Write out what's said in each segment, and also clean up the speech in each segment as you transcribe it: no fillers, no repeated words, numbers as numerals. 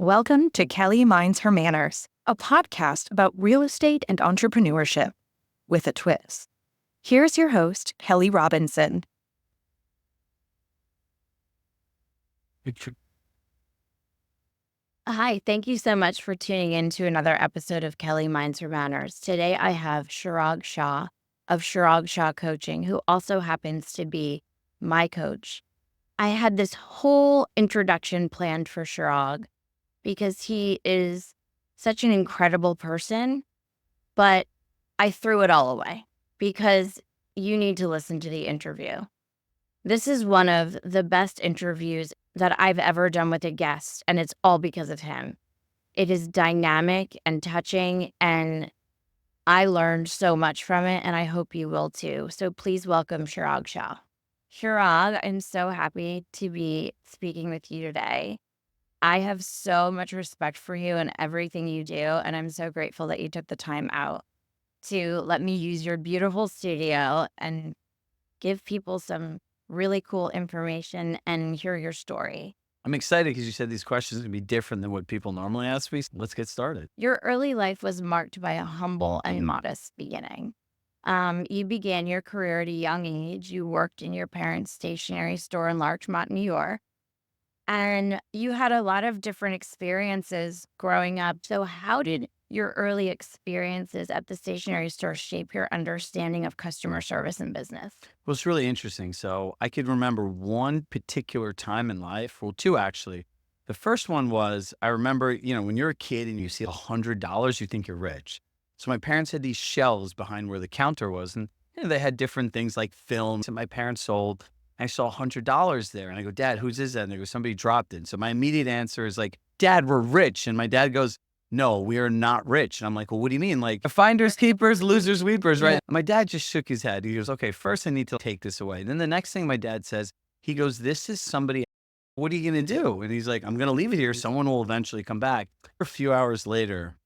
Welcome to Kelly Minds Her Manners, a podcast about real estate and entrepreneurship with a twist. Here's your host, Kelly Robinson. Hi, thank you so much for tuning in to another episode of Kelly Minds Her Manners. Today I have Chirag Shah of Chirag Shah Coaching, who also happens to be my coach. I had this whole introduction planned for Chirag because he is such an incredible person, but I threw it all away because you need to listen to the interview. This is one of the best interviews that I've ever done with a guest, and it's all because of him. It is dynamic and touching, and I learned so much from it, and I hope you will too. So please welcome Chirag Shah. Chirag, I'm so happy to be speaking with you today. I have so much respect for you and everything you do, and I'm so grateful that you took the time out to let me use your beautiful studio and give people some really cool information and hear your story. I'm excited because you said these questions are going to be different than what people normally ask me. Let's get started. Your early life was marked by a humble and modest beginning. You began your career at a young age. You worked in your parents' stationery store in Larchmont, New York, and you had a lot of different experiences growing up. So how did your early experiences at the stationery store shape your understanding of customer service and business? Well, it's really interesting. So I could remember one particular time in life, well, two actually. The first one was I remember, when you're a kid and you see $100, you think you're rich. So my parents had these shelves behind where the counter was, and they had different things like films that my parents sold. I saw $100 there, and I go, "Dad, whose is that?" And they go, "Somebody dropped it." So my immediate answer is like, "Dad, we're rich." And my dad goes, "No, we are not rich." And I'm like, "Well, what do you mean? Like finders, keepers, losers, weepers, right?" My dad just shook his head. He goes, "Okay, first I need to take this away." Then the next thing my dad says, he goes, "This is somebody, what are you going to do?" And he's like, "I'm going to leave it here. Someone will eventually come back." A few hours later,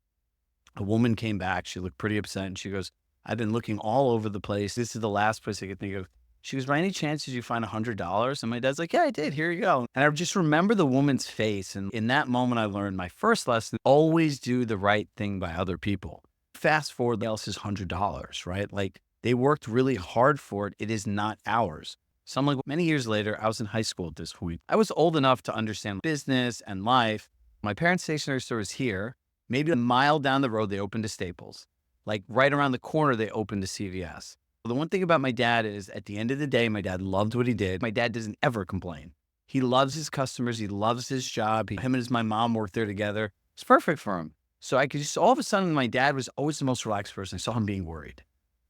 a woman came back. She looked pretty upset, and she goes, "I've been looking all over the place. This is the last place I could think of." She goes, "By any chance did you find $100? And my dad's like, "Yeah, I did. Here you go." And I just remember the woman's face. And in that moment, I learned my first lesson: always do the right thing by other people. Fast forward, else's $100, right? Like they worked really hard for it. It is not ours. So I'm like, many years later, I was in high school at this point. I was old enough to understand business and life. My parents' stationery store is here. Maybe a mile down the road, they opened a Staples. Like right around the corner, they opened a CVS. The one thing about my dad is at the end of the day, my dad loved what he did. My dad doesn't ever complain. He loves his customers. He loves his job. Him and my mom worked there together. It's perfect for him. So I could just, all of a sudden, my dad was always the most relaxed person. I saw him being worried.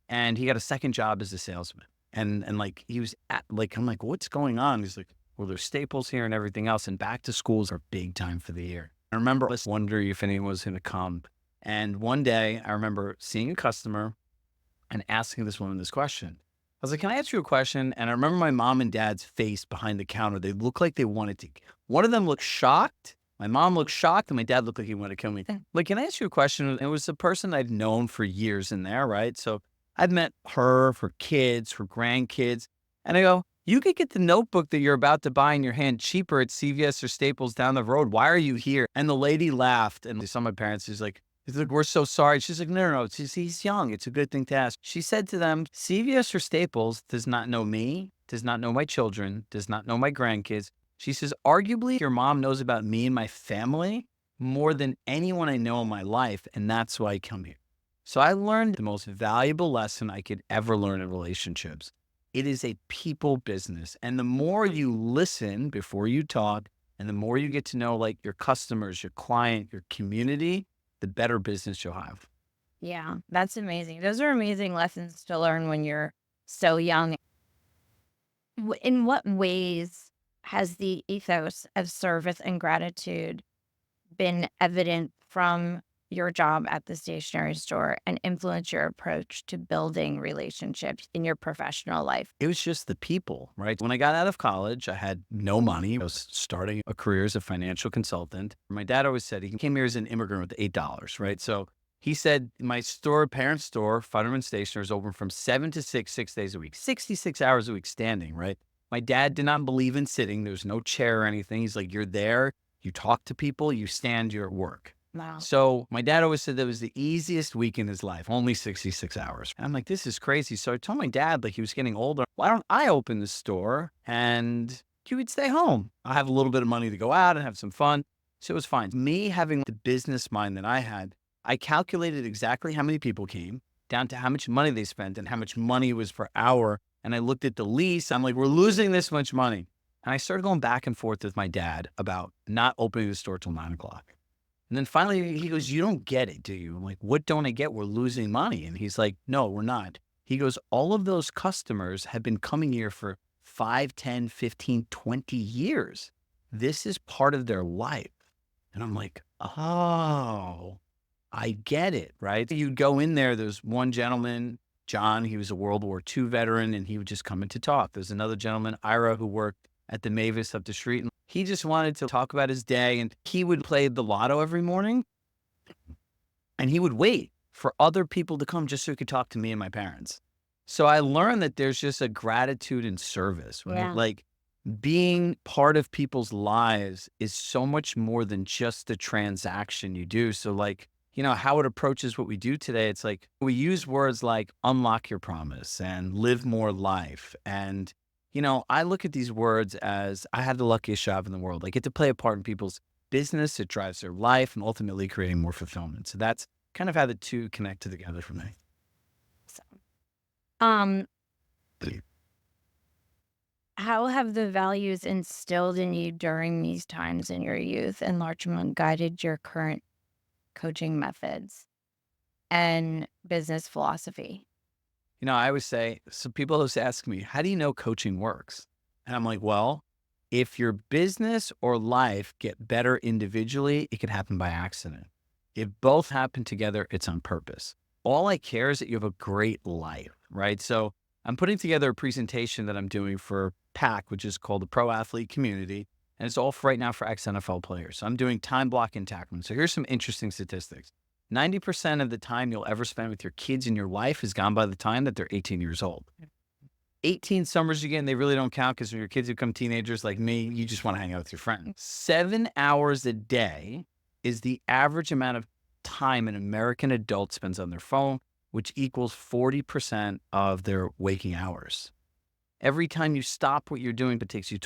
And he got a second job as a salesman. And like, he was at, like, I'm like, "What's going on?" He's like, "Well, there's Staples here and everything else. And back to schools are big time for the year." I remember I was wondering if anyone was going to come. And one day I remember seeing a customer and asking this woman this question. I was like, "Can I ask you a question?" And I remember my mom and dad's face behind the counter. They looked like they wanted to. One of them looked shocked. My mom looked shocked, and my dad looked like he wanted to kill me. Like, "Can I ask you a question?" And it was a person I'd known for years in there, right? So I'd met her, her kids, her grandkids. And I go, "You could get the notebook that you're about to buy in your hand cheaper at CVS or Staples down the road. Why are you here?" And the lady laughed. And some of my parents, he's like, "We're so sorry." She's like, "No, no, no. He's young. It's a good thing to ask." She said to them, "CVS or Staples does not know me, does not know my children, does not know my grandkids." She says, "Arguably, your mom knows about me and my family more than anyone I know in my life. And that's why I come here." So I learned the most valuable lesson I could ever learn in relationships. It is a people business. And the more you listen before you talk, and the more you get to know like your customers, your client, your community, the better business you'll have. Yeah, that's amazing. Those are amazing lessons to learn when you're so young. In what ways has the ethos of service and gratitude been evident from your job at the stationery store and influence your approach to building relationships in your professional life? It was just the people, right? When I got out of college, I had no money. I was starting a career as a financial consultant. My dad always said he came here as an immigrant with $8, right? So he said, my store, parents' store, Futterman Stationery, is open from 7 to 6, 6 days a week, 66 hours a week standing, right? My dad did not believe in sitting. There was no chair or anything. He's like, "You're there. you talk to people, you stand your work. Wow. So my dad always said that was the easiest week in his life, only 66 hours. And I'm like, this is crazy. So I told my dad, like he was getting older, why don't I open the store and he would stay home? I have a little bit of money to go out and have some fun. So it was fine. Me having the business mind that I had, I calculated exactly how many people came, down to how much money they spent and how much money was per hour. And I looked at the lease. I'm like, we're losing this much money. And I started going back and forth with my dad about not opening the store till 9 o'clock. And then finally he goes, you don't get it, do you? I'm like, what don't I get? We're losing money. And he's like, no, we're not. He goes, all of those customers have been coming here for 5, 10, 15, 20 years. This is part of their life. And I'm like, oh, I get it, right? You'd go in there, there's one gentleman, John, he was a World War II veteran, and he would just come in to talk. There's another gentleman, Ira, who worked at the Mavis up the street. And he just wanted to talk about his day, and he would play the lotto every morning, and he would wait for other people to come just so he could talk to me and my parents. So I learned that there's just a gratitude and service, right? Yeah. Like being part of people's lives is so much more than just the transaction you do. So like, how it approaches what we do today, it's like we use words like unlock your promise and live more life. And, I look at these words as I have the luckiest job in the world. I get to play a part in people's business. It drives their life and ultimately creating more fulfillment. So that's kind of how the two connect together for me. So, um, how have the values instilled in you during these times in your youth and large amount guided your current coaching methods and business philosophy? I always say, so people always ask me, how do you know coaching works? And I'm like, well, if your business or life get better individually, it could happen by accident. If both happen together, it's on purpose. All I care is that you have a great life, right? So I'm putting together a presentation that I'm doing for PAC, which is called the Pro Athlete Community. And it's all for right now for ex-NFL players. So I'm doing time block and tackling. So here's some interesting statistics. 90% of the time you'll ever spend with your kids in your life is gone by the time that they're 18 years old. 18 summers you get, and they really don't count because when your kids become teenagers like me, you just want to hang out with your friends. 7 hours a day is the average amount of time an American adult spends on their phone, which equals 40% of their waking hours. Every time you stop what you're doing, it takes you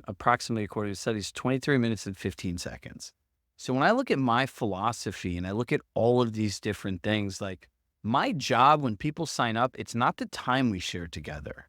approximately, according to studies, 23 minutes and 15 seconds. So when I look at my philosophy and I look at all of these different things, like my job when people sign up, it's not the time we share together.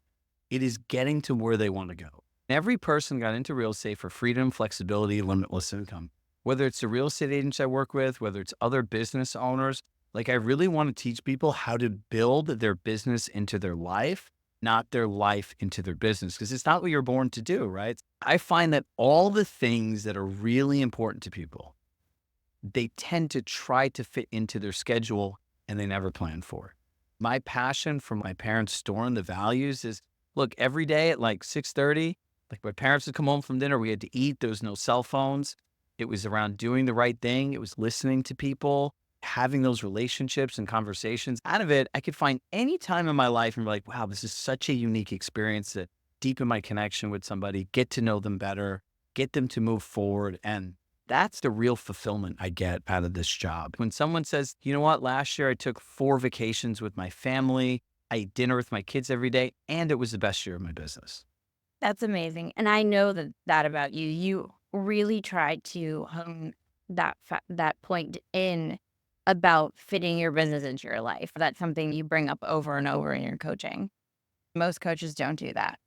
It is getting to where they want to go. Every person got into real estate for freedom, flexibility, limitless income. Whether it's the real estate agents I work with, whether it's other business owners, like I really want to teach people how to build their business into their life, not their life into their business, because it's not what you're born to do, right? I find that all the things that are really important to people, they tend to try to fit into their schedule and they never plan for it. My passion for my parents' store and the values is, look, every day at like 6:30, like my parents would come home from dinner, we had to eat, there was no cell phones. It was around doing the right thing. It was listening to people, having those relationships and conversations. Out of it, I could find any time in my life and be like, wow, this is such a unique experience to deepen my connection with somebody, get to know them better, get them to move forward. And that's the real fulfillment I get out of this job. When someone says, you know what, last year I took 4 vacations with my family, I ate dinner with my kids every day, and it was the best year of my business. That's amazing, and I know that about you. You really tried to hone that point in about fitting your business into your life. That's something you bring up over and over in your coaching. Most coaches don't do that.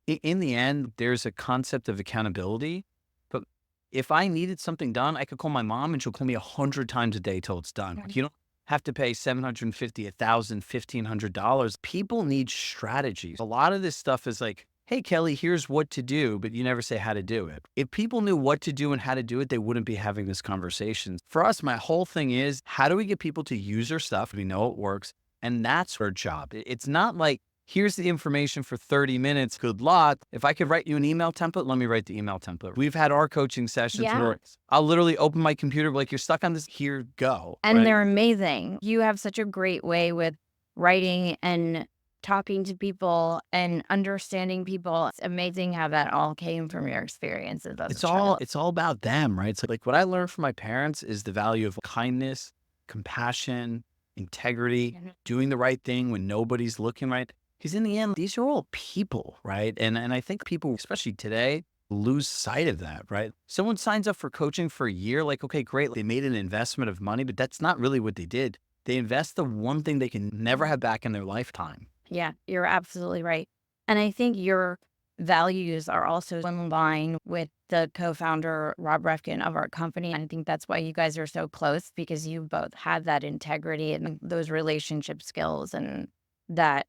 In the end, there's a concept of accountability, but if I needed something done, I could call my mom and she'll call me 100 times a day till it's done. Like, Mhm. you don't have to pay $750, $1,000, $1,500. People need strategies. A lot of this stuff is like, hey, Kelly, here's what to do, but you never say how to do it. If people knew what to do and how to do it, they wouldn't be having this conversation. For us, my whole thing is, how do we get people to use our stuff? We know it works. And that's our job. It's not like, here's the information for 30 minutes. Good luck. If I could write you an email template, let me write the email template. We've had our coaching sessions Yeah, where I'll literally open my computer, like, you're stuck on this, here, go. and Right. they're amazing. You have such a great way with writing and talking to people and understanding people. It's amazing how that all came from your experiences as a child. It's all about them, right? So like what I learned from my parents is the value of kindness, compassion, integrity, Mhm. doing the right thing when nobody's looking, right? Because in the end, these are all people, right? And I think people, especially today, lose sight of that, right? Someone signs up for coaching for a year, like, okay, great. They made an investment of money, but that's not really what they did. They invest the one thing they can never have back in their lifetime. Yeah, you're absolutely right. And I think your values are also in line with the co-founder, Rob Refkin, of our company. I think that's why you guys are so close because you both have that integrity and those relationship skills and that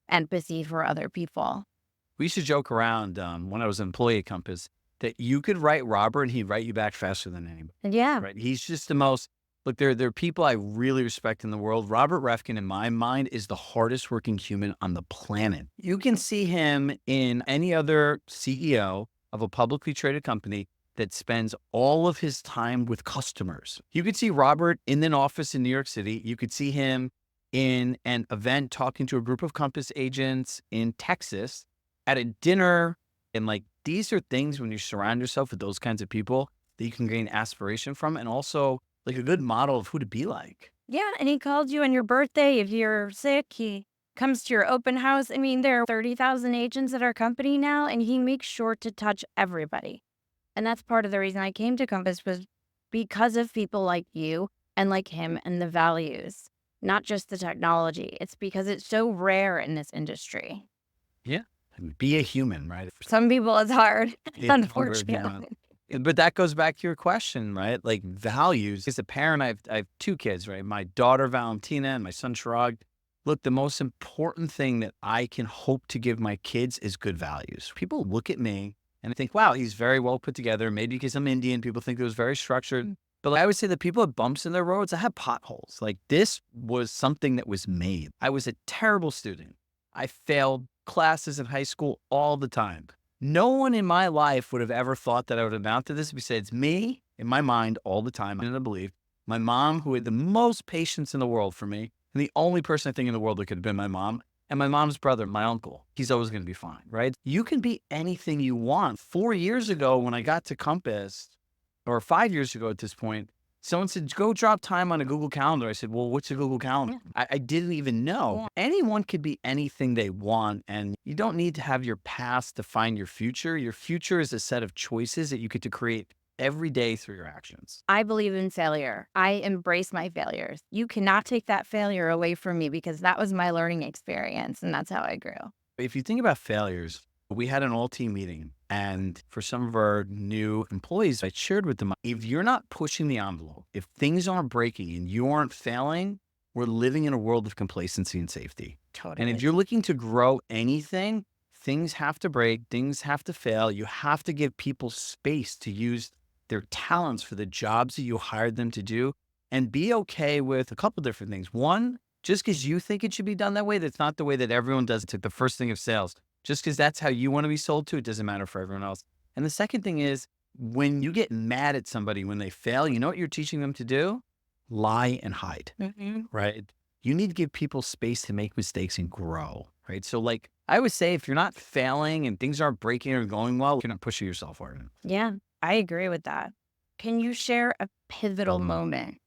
empathy for other people. We used to joke around when I was an employee at Compass that you could write Robert and he'd write you back faster than anybody, And yeah, right? He's just the most, look, there are people I really respect in the world. Robert Refkin, in my mind, is the hardest working human on the planet. You can see him in any other CEO of a publicly traded company that spends all of his time with customers. You could see Robert in an office in New York City. You could see him in an event talking to a group of Compass agents in Texas at a dinner. And like these are things when you surround yourself with those kinds of people that you can gain aspiration from and also like a good model of who to be like. yeah. And he called you on your birthday. If you're sick, he comes to your open house. I mean, there are 30,000 agents at our company now, and he makes sure to touch everybody. And that's part of the reason I came to Compass was because of people like you and like him and the values, not just the technology. It's because it's so rare in this industry. Yeah. I mean, be a human, right? Some people it's hard, It's hard, yeah. unfortunately. But that goes back to your question, right? Like values. As a parent, I have two kids, right? My daughter Valentina and my son Chirag. Look, the most important thing that I can hope to give my kids is good values. People look at me and think, wow, he's very well put together. Maybe because I'm Indian, people think it was very structured. Mm. But like, I would say that people have bumps in their roads. I have potholes. Like this was something that was made. I was a terrible student. I failed classes in high school all the time. No one in my life would have ever thought that I would amount to this besides me in my mind all the time. And I believe my mom, who had the most patience in the world for me, and the only person I think in the world that could have been my mom, and my mom's brother, my uncle. He's always going to be fine, right? You can be anything you want. 4 years ago, when I got to Compass, or 5 years ago at this point, someone said, go drop time on a Google Calendar. I said, well, what's a Google Calendar? I didn't even know. Yeah. Anyone could be anything they want. And you don't need to have your past define your future. Your future is a set of choices that you get to create every day through your actions. I believe in failure. I embrace my failures. You cannot take that failure away from me because that was my learning experience and that's how I grew. If you think about failures, we had an all team meeting. And for some of our new employees, I shared with them if you're not pushing the envelope, if things aren't breaking and you aren't failing, we're living in a world of complacency and safety. And if Totally. you're looking to grow anything, things have to break, things have to fail. You have to give people space to use their talents for the jobs that you hired them to do and be okay with a couple different things. One, just because you think it should be done that way, that's not the way that everyone does it. It's like the first thing of sales. Just because that's how you want to be sold to, it doesn't matter for everyone else. And the second thing is when you get mad at somebody when they fail, you know what you're teaching them to do? Lie and hide, Hmm. right? You need to give people space to make mistakes and grow, right? So like I would say, if you're not failing and things aren't breaking or going well, you're not pushing yourself hard enough. Yeah, I agree with that. Can you share a pivotal moment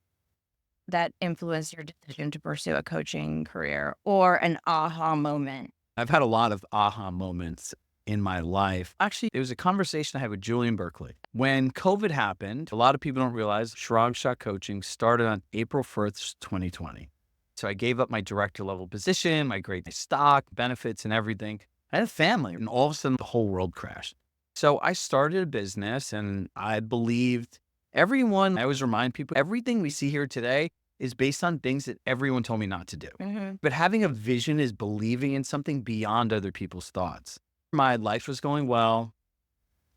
that influenced your decision to pursue a coaching career or an aha moment? I've had a lot of aha moments in my life. Actually, there was a conversation I had with Julian Berkeley. When COVID happened, a lot of people don't realize Chirag Shah coaching started on April 1st, 2020. So I gave up my director level position, my great stock, benefits, and everything. I had a family, and all of a sudden the whole world crashed. So I started a business and I believed everyone, I always remind people, everything we see here today is based on things that everyone told me not to do. Hmm. But having a vision is believing in something beyond other people's thoughts. My life was going well.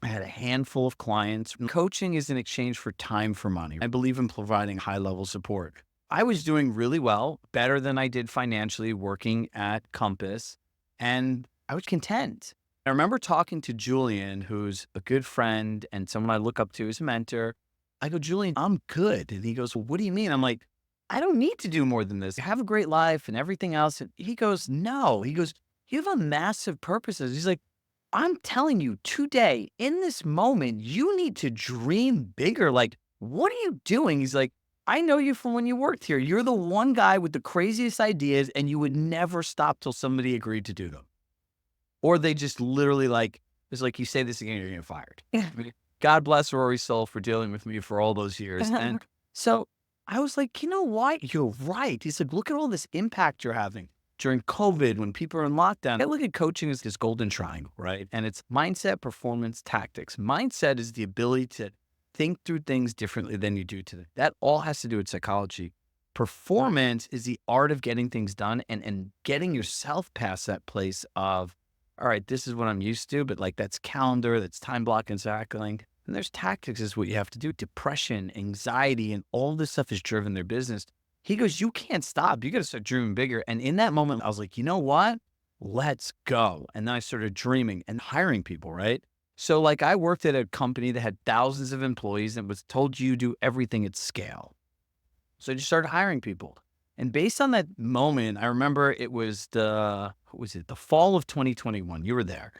I had a handful of clients. Coaching is in exchange for time for money. I believe in providing high level support. I was doing really well, better than I did financially working at Compass, and I was content. I remember talking to Julian, who's a good friend and someone I look up to as a mentor. I go, Julian, I'm good. And he goes, well, what do you mean? I'm like, I don't need to do more than this. Have a great life and everything else. And he goes, no. He goes, you have a massive purpose. He's like, I'm telling you today, in this moment, you need to dream bigger. Like, what are you doing? He's like, I know you from when you worked here. You're the one guy with the craziest ideas, and you would never stop till somebody agreed to do them. Or they just literally like, it's like, you say this again, you're getting fired. Yeah. I mean, God bless Rory's soul for dealing with me for all those years. And so I was like, you know what? You're right. He's like, look at all this impact you're having during COVID when people are in lockdown. I look at coaching as this golden triangle, right? And it's mindset, performance, tactics. Mindset is the ability to think through things differently than you do today. That all has to do with psychology. Performance is the art of getting things done and getting yourself past that place of, all right, this is what I'm used to, but like that's calendar, that's time block and cycling. And there's tactics is what you have to do. Depression, anxiety, and all this stuff has driven their business. He goes, you can't stop. You got to start dreaming bigger. And in that moment, I was like, you know what? Let's go. And then I started dreaming and hiring people, right? So like I worked at a company that had thousands of employees and was told you do everything at scale. So I just started hiring people. And based on that moment, I remember it was what was it? The fall of 2021. You were there.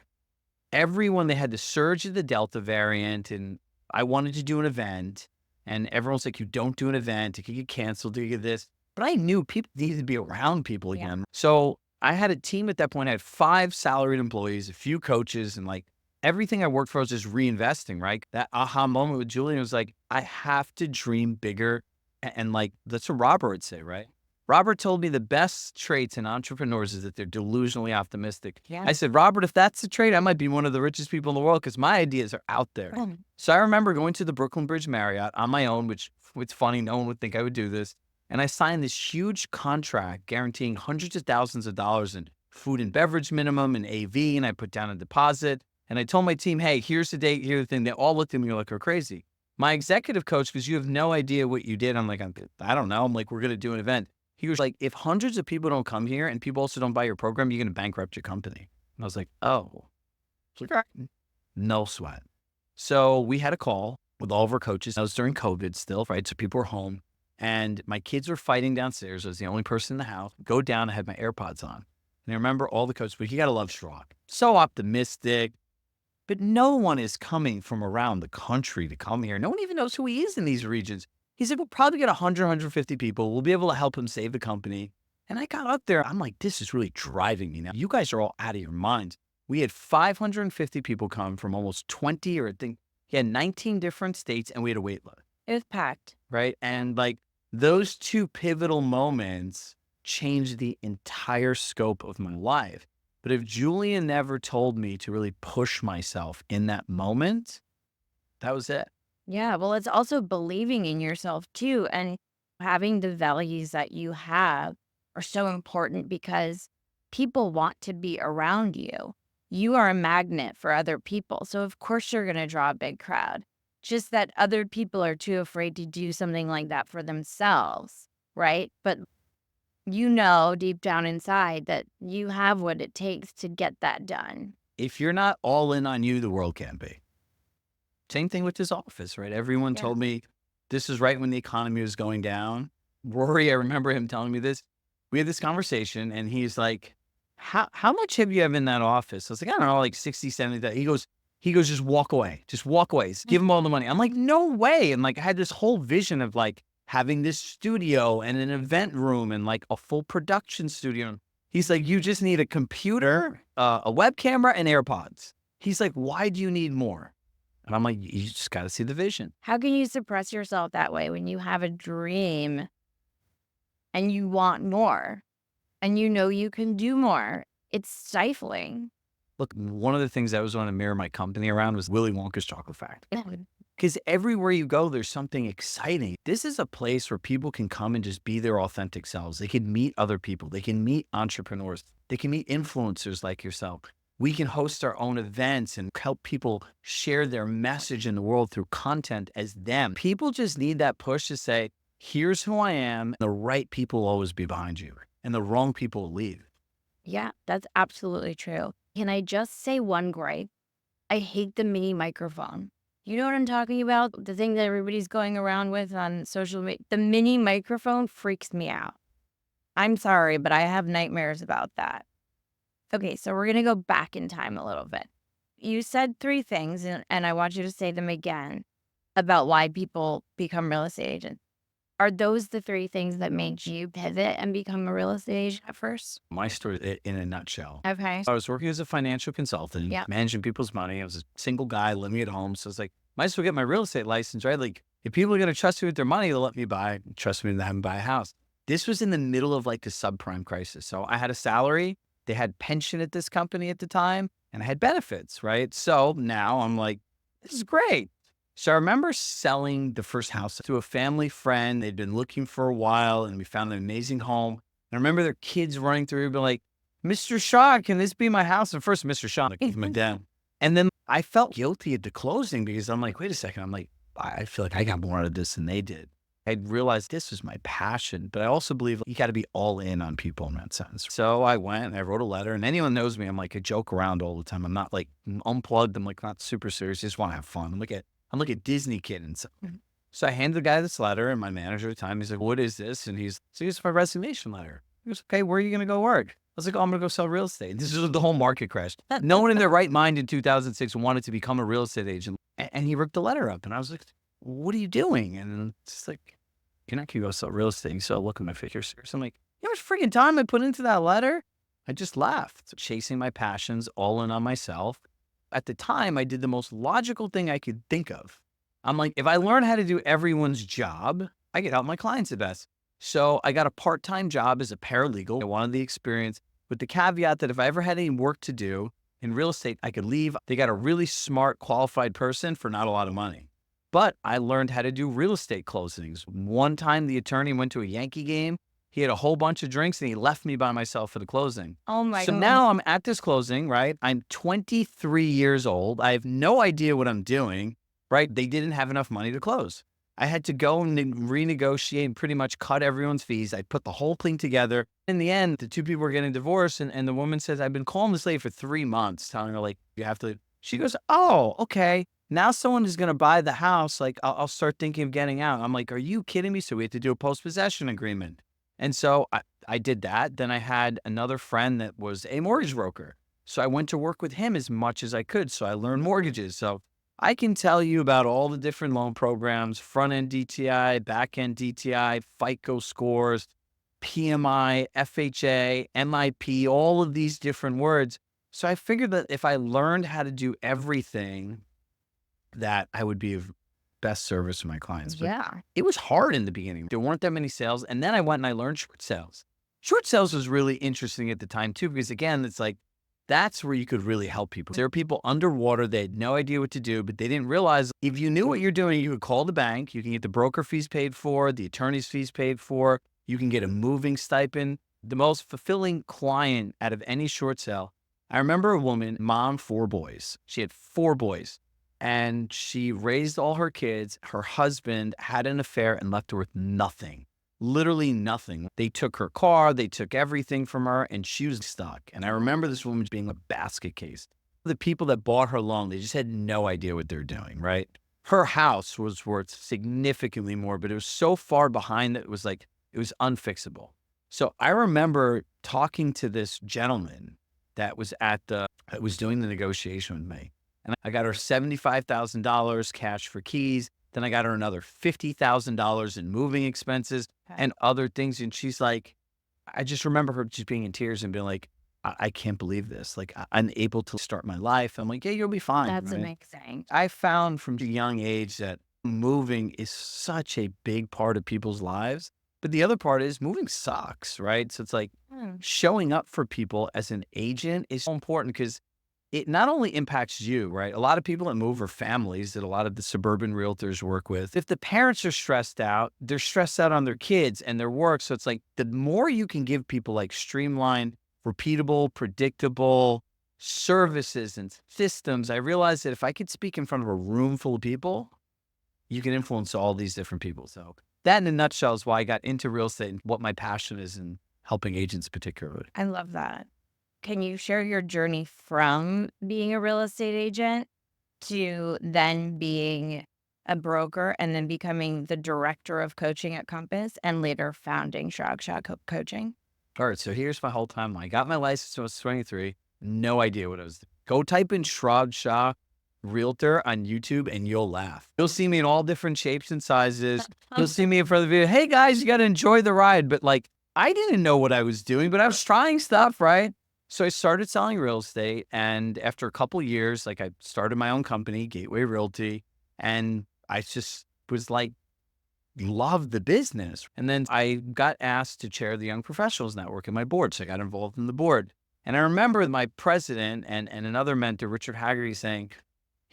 Everyone, they had the surge of the Delta variant, and I wanted to do an event. And everyone's like, you don't do an event, it could get canceled, you get this. But I knew people needed to be around people Yeah. again. So I had a team at that point. I had 5 salaried employees, a few coaches, and like everything I worked for was just reinvesting, right? That aha moment with Julian was like, I have to dream bigger. And like, that's what Robert would say, right? Robert told me the best traits in entrepreneurs is that they're delusionally optimistic. Yeah. I said, Robert, if that's the trait, I might be one of the richest people in the world because my ideas are out there. So I remember going to the Brooklyn Bridge Marriott on my own, which it's funny, no one would think I would do this. And I signed this huge contract guaranteeing hundreds of thousands of dollars in food and beverage minimum and AV. And I put down a deposit. And I told my team, hey, here's the date, here's the thing. They all looked at me like we're crazy. My executive coach, because you have no idea what you did. I'm like, I don't know. I'm like, we're going to do an event. He was like, if hundreds of people don't come here and people also don't buy your program, you're going to bankrupt your company. And I was like, oh, no sweat. So we had a call with all of our coaches. That was during COVID still, right? So people were home and my kids were fighting downstairs. I was the only person in the house. Go down, I had my AirPods on. And I remember all the coaches, but you got to love Chirag. So optimistic, but no one is coming from around the country to come here. No one even knows who he is in these regions. He said, we'll probably get 100, 150 people. We'll be able to help him save the company. And I got up there. I'm like, this is really driving me now. You guys are all out of your minds. We had 550 people come from almost 20 or I think, yeah, 19 different states, and we had a wait list, It was packed. right? And like those two pivotal moments changed the entire scope of my life. But if Julian never told me to really push myself in that moment, that was it. Yeah, well, it's also believing in yourself too, and having the values that you have are so important because people want to be around you. You are a magnet for other people, so of course you're going to draw a big crowd. Just that other people are too afraid to do something like that for themselves, right? But you know deep down inside that you have what it takes to get that done. If you're not all in on you, the world can't be. Same thing with this office, right? Everyone Yeah. told me this is right when the economy was going down. Rory, I remember him telling me this. We had this conversation and he's like, how much have you have in that office? I was like, I don't know, like 60, 70. He goes, just walk away. Just walk away. Just give him all the money. I'm like, no way. And like, I had this whole vision of like having this studio and an event room and like a full production studio. He's like, you just need a computer, a web camera, and AirPods. He's like, why do you need more? And I'm like, you just got to see the vision. How can you suppress yourself that way when you have a dream and you want more and you know you can do more? It's stifling. Look, one of the things I was want to mirror my company around was Willy Wonka's Chocolate Factory. Yeah. Because everywhere you go, there's something exciting. This is a place where people can come and just be their authentic selves. They can meet other people. They can meet entrepreneurs. They can meet influencers like yourself. We can host our own events and help people share their message in the world through content as them. People just need that push to say, here's who I am. The right people will always be behind you and the wrong people will leave. Yeah, that's absolutely true. Can I just say one gripe? I hate the mini microphone. You know what I'm talking about? The thing that everybody's going around with on social media. The mini microphone freaks me out. I'm sorry, but I have nightmares about that. Okay, so we're gonna go back in time a little bit. You said 3 things, and I want you to say them again about why people become real estate agents. Are those the 3 things that made you pivot and become a real estate agent at first? My story in a nutshell. Okay. I was working as a financial consultant, Yeah. managing people's money. I was a single guy living at home. So I was like, might as well get my real estate license, right? Like, if people are going to trust me with their money, they'll let me trust me to have them buy a house. This was in the middle of like the subprime crisis. So I had a salary, they had pension at this company at the time, and I had benefits, right? So now I'm like, this is great. So I remember selling the first house to a family friend. They'd been looking for a while and we found an amazing home. And I remember their kids running through, being like, Mr. Shaw, can this be my house? And first, Mr. Shaw, like, my dad. And then I felt guilty at the closing because I'm like, wait a second. I'm like, I feel like I got more out of this than they did. I realized this was my passion, but I also believe you got to be all in on people in that sense. So I went and I wrote a letter, and anyone knows me, I'm like, I joke around all the time. I'm not like unplugged. I'm like not super serious. I just want to have fun. I'm like a Disney kid. And so, so I handed the guy this letter, and my manager at the time, he's like, what is this? And here's my resignation letter. He goes, okay, where are you going to go work? I was like, oh, I'm going to go sell real estate. This is the whole market crash. No one in their right mind in 2006 wanted to become a real estate agent. And he ripped the letter up. And I was like, what are you doing? And it's like, you're not going to go sell real estate. You saw look at my figure serious. I'm like, you know how much freaking time I put into that letter? I just laughed, chasing my passions, all in on myself. At the time, I did the most logical thing I could think of. I'm like, if I learn how to do everyone's job, I could help my clients the best. So I got a part-time job as a paralegal. I wanted the experience with the caveat that if I ever had any work to do in real estate, I could leave. They got a really smart, qualified person for not a lot of money. But I learned how to do real estate closings. One time, the attorney went to a Yankee game. He had a whole bunch of drinks and he left me by myself for the closing. Oh my So God. now I'm at this closing, right? I'm 23 years old. I have no idea what I'm doing, right? They didn't have enough money to close. I had to go and renegotiate and pretty much cut everyone's fees. I put the whole thing together. In the end, the two people were getting divorced. And the woman says, I've been calling this lady for 3 months, telling her, like, you have to. She goes, oh, okay. Now someone is going to buy the house. Like, I'll start thinking of getting out. I'm like, are you kidding me? So we had to do a post-possession agreement. And so I did that. Then I had another friend that was a mortgage broker. So I went to work with him as much as I could. So I learned mortgages. So I can tell you about all the different loan programs, front-end DTI, back-end DTI, FICO scores, PMI, FHA, MIP, all of these different words. So I figured that if I learned how to do everything, that I would be of best service to my clients. But Yeah. it was hard in the beginning. There weren't that many sales. And then I went and I learned short sales. Short sales was really interesting at the time too, because again, it's like, that's where you could really help people. There are people underwater, they had no idea what to do, but they didn't realize if you knew what you're doing, you could call the bank, you can get the broker fees paid for, the attorney's fees paid for, you can get a moving stipend. The most fulfilling client out of any short sale. I remember a woman, mom, 4 boys. She had 4 boys. And she raised all her kids. Her husband had an affair and left her with nothing, literally nothing. They took her car, they took everything from her, and she was stuck. And I remember this woman being a basket case. The people that bought her loan, they just had no idea what they're doing, right? Her house was worth significantly more, but it was so far behind that it was like, it was unfixable. So I remember talking to this gentleman that was doing the negotiation with me. And I got her $75,000 cash for keys. Then I got her another $50,000 in moving expenses and other things. And she's like, I just remember her just being in tears and being like, I can't believe this. Like, I'm able to start my life. I'm like, yeah, you'll be fine. That's right? amazing. I found from a young age that moving is such a big part of people's lives. But the other part is moving sucks, right? So it's like showing up for people as an agent is so important because it not only impacts you, right? A lot of people that move are families that a lot of the suburban realtors work with. If the parents are stressed out, they're stressed out on their kids and their work. So it's like the more you can give people like streamlined, repeatable, predictable services and systems, I realized that if I could speak in front of a room full of people, you can influence all these different people. So that in a nutshell is why I got into real estate and what my passion is in helping agents particularly. I love that. Can you share your journey from being a real estate agent to then being a broker and then becoming the director of coaching at Compass and later founding Chirag Shah Coaching? All right, so here's my whole timeline. I got my license when I was 23. No idea what I was doing. Go type in Chirag Shah realtor on YouTube and you'll laugh. You'll see me in all different shapes and sizes. You'll see me in front of the video. Hey guys, you got to enjoy the ride. But like, I didn't know what I was doing, but I was trying stuff, right? So I started selling real estate. And after a couple years, like I started my own company, Gateway Realty. And I just was like, loved the business. And then I got asked to chair the Young Professionals Network in my board. So I got involved in the board. And I remember my president and another mentor, Richard Haggerty, saying,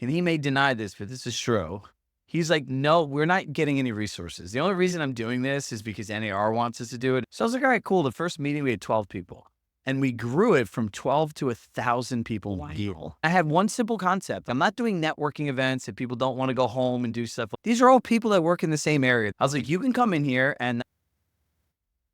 and he may deny this, but this is true. He's like, no, we're not getting any resources. The only reason I'm doing this is because NAR wants us to do it. So I was like, all right, cool. The first meeting, we had 12 people. And we grew it from 12 to 1,000 people. Wow. I had one simple concept. I'm not doing networking events if people don't want to go home and do stuff. These are all people that work in the same area. I was like, you can come in here. And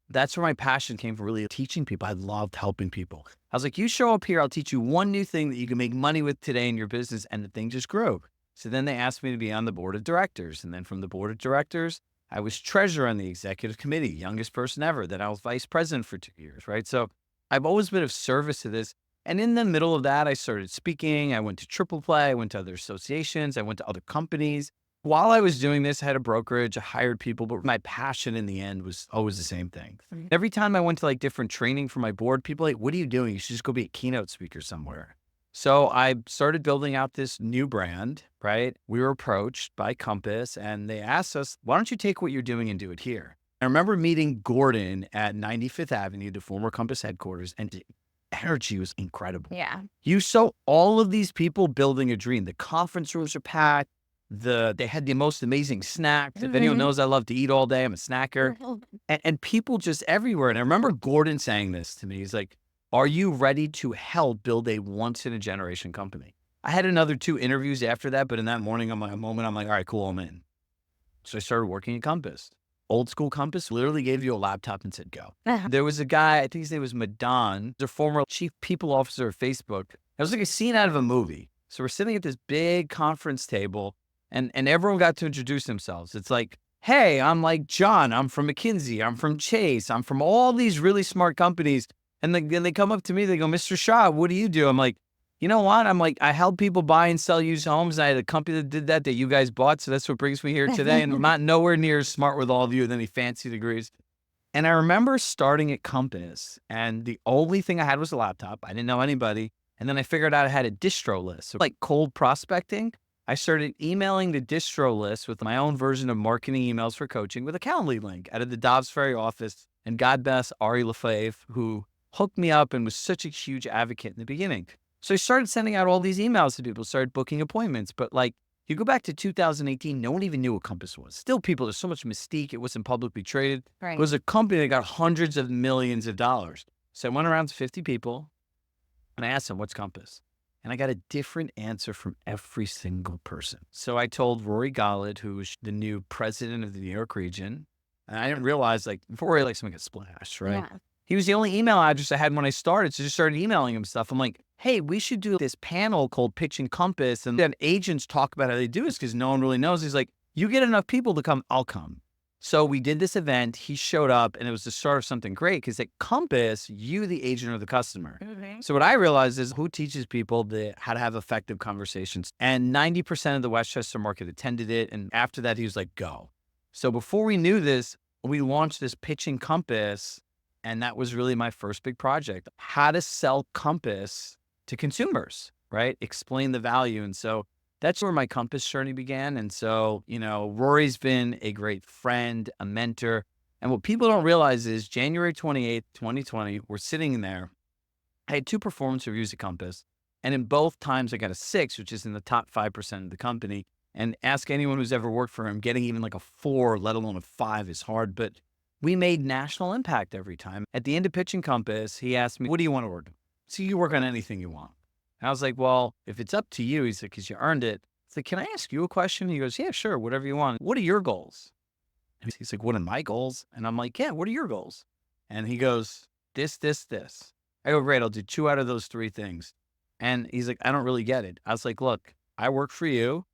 that's where my passion came from, really teaching people. I loved helping people. I was like, you show up here, I'll teach you one new thing that you can make money with today in your business. And the thing just grew. So then they asked me to be on the board of directors. And then from the board of directors, I was treasurer on the executive committee, youngest person ever. Then I was vice president for 2 years, right? So I've always been of service to this. And in the middle of that, I started speaking. I went to Triple Play. I went to other associations. I went to other companies. While I was doing this, I had a brokerage, I hired people, but my passion in the end was always the same thing. Every time I went to like different training for my board, people were like, what are you doing? You should just go be a keynote speaker somewhere. So I started building out this new brand, right? We were approached by Compass and they asked us, why don't you take what you're doing and do it here? I remember meeting Gordon at 95th Avenue, the former Compass headquarters, and the energy was incredible. Yeah. You saw all of these people building a dream. The conference rooms are packed. They had the most amazing snacks. If anyone knows I love to eat all day, I'm a snacker. And people just everywhere. And I remember Gordon saying this to me. He's like, are you ready to help build a once in a generation company? I had another 2 interviews after that, but in that morning, I'm like, all right, cool, I'm in. So I started working at Compass. Old school Compass literally gave you a laptop and said, go. There was a guy, I think his name was Madan, the former chief people officer of Facebook. It was like a scene out of a movie. So we're sitting at this big conference table and everyone got to introduce themselves. It's like, hey, I'm like John. I'm from McKinsey. I'm from Chase. I'm from all these really smart companies. And then they come up to me. They go, Mr. Shah, what do you do? I'm like, you know what? I'm like, I help people buy and sell used homes. I had a company that did that you guys bought. So that's what brings me here today. And I'm not nowhere near as smart with all of you with any fancy degrees. And I remember starting at Compass and the only thing I had was a laptop. I didn't know anybody. And then I figured out I had a distro list. So like cold prospecting, I started emailing the distro list with my own version of marketing emails for coaching with a Calendly link out of the Dobbs Ferry office. And God bless Ari Lefebvre, who hooked me up and was such a huge advocate in the beginning. So I started sending out all these emails to people, started booking appointments. But like, you go back to 2018, no one even knew what Compass was. Still people, there's so much mystique. It wasn't publicly traded. Right. It was a company that got hundreds of millions of dollars. So I went around to 50 people and I asked them, what's Compass? And I got a different answer from every single person. So I told Rory Golod, who was the new president of the New York region, and I didn't realize, like, before Rory, like, someone got splashed, right? Yeah. He was the only email address I had when I started. So I just started emailing him stuff. I'm like, hey, we should do this panel called Pitching Compass. And then agents talk about how they do this because no one really knows. He's like, you get enough people to come, I'll come. So we did this event. He showed up and it was the start of something great because at Compass, you, the agent, or the customer. So what I realized is who teaches people how to have effective conversations. And 90% of the Westchester market attended it. And after that, he was like, go. So before we knew this, we launched this Pitching Compass. And that was really my first big project, how to sell Compass to consumers, right? Explain the value. And so that's where my Compass journey began. And so, Rory's been a great friend, a mentor. And what people don't realize is January 28th, 2020, we're sitting in there. I had 2 performance reviews at Compass. And in both times I got a 6, which is in the top 5% of the company. And ask anyone who's ever worked for him, getting even like a 4, let alone a 5 is hard. But we made national impact every time. At the end of Pitching Compass, he asked me, what do you want to work on? So you work on anything you want. And I was like, well, if it's up to you, he's like, because you earned it. It's like, can I ask you a question? He goes, yeah, sure, whatever you want. What are your goals? And he's like, what are my goals? And I'm like, yeah, what are your goals? And he goes, this, this, this. I go, great, I'll do 2 out of those 3 things. And he's like, I don't really get it. I was like, look, I work for you.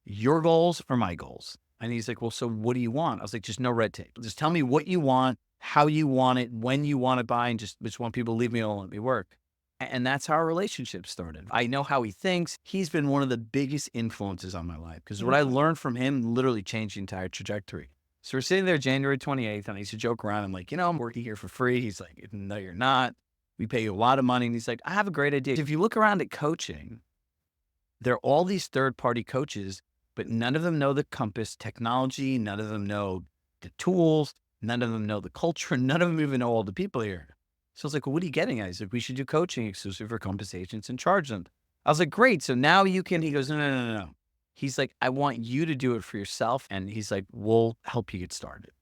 Your goals are my goals. And he's like, well, so what do you want? I was like, just no red tape. Just tell me what you want, how you want it, when you want to buy, and just want people to leave me alone, let me work. And that's how our relationship started. I know how he thinks. He's been one of the biggest influences on my life because what I Mhm. learned from him literally changed the entire trajectory. So we're sitting there January 28th, and I used to joke around. I'm like, I'm working here for free. He's like, no, you're not. We pay you a lot of money. And he's like, I have a great idea. If you look around at coaching, there are all these third-party coaches, but none of them know the Compass technology. None of them know the tools. None of them know the culture. None of them even know all the people here. So I was like, well, what are you getting at? He's like, we should do coaching exclusive for Compass agents and charge them. I was like, great. So now you can, he goes, no, no, no, no. He's like, I want you to do it for yourself. And he's like, we'll help you get started.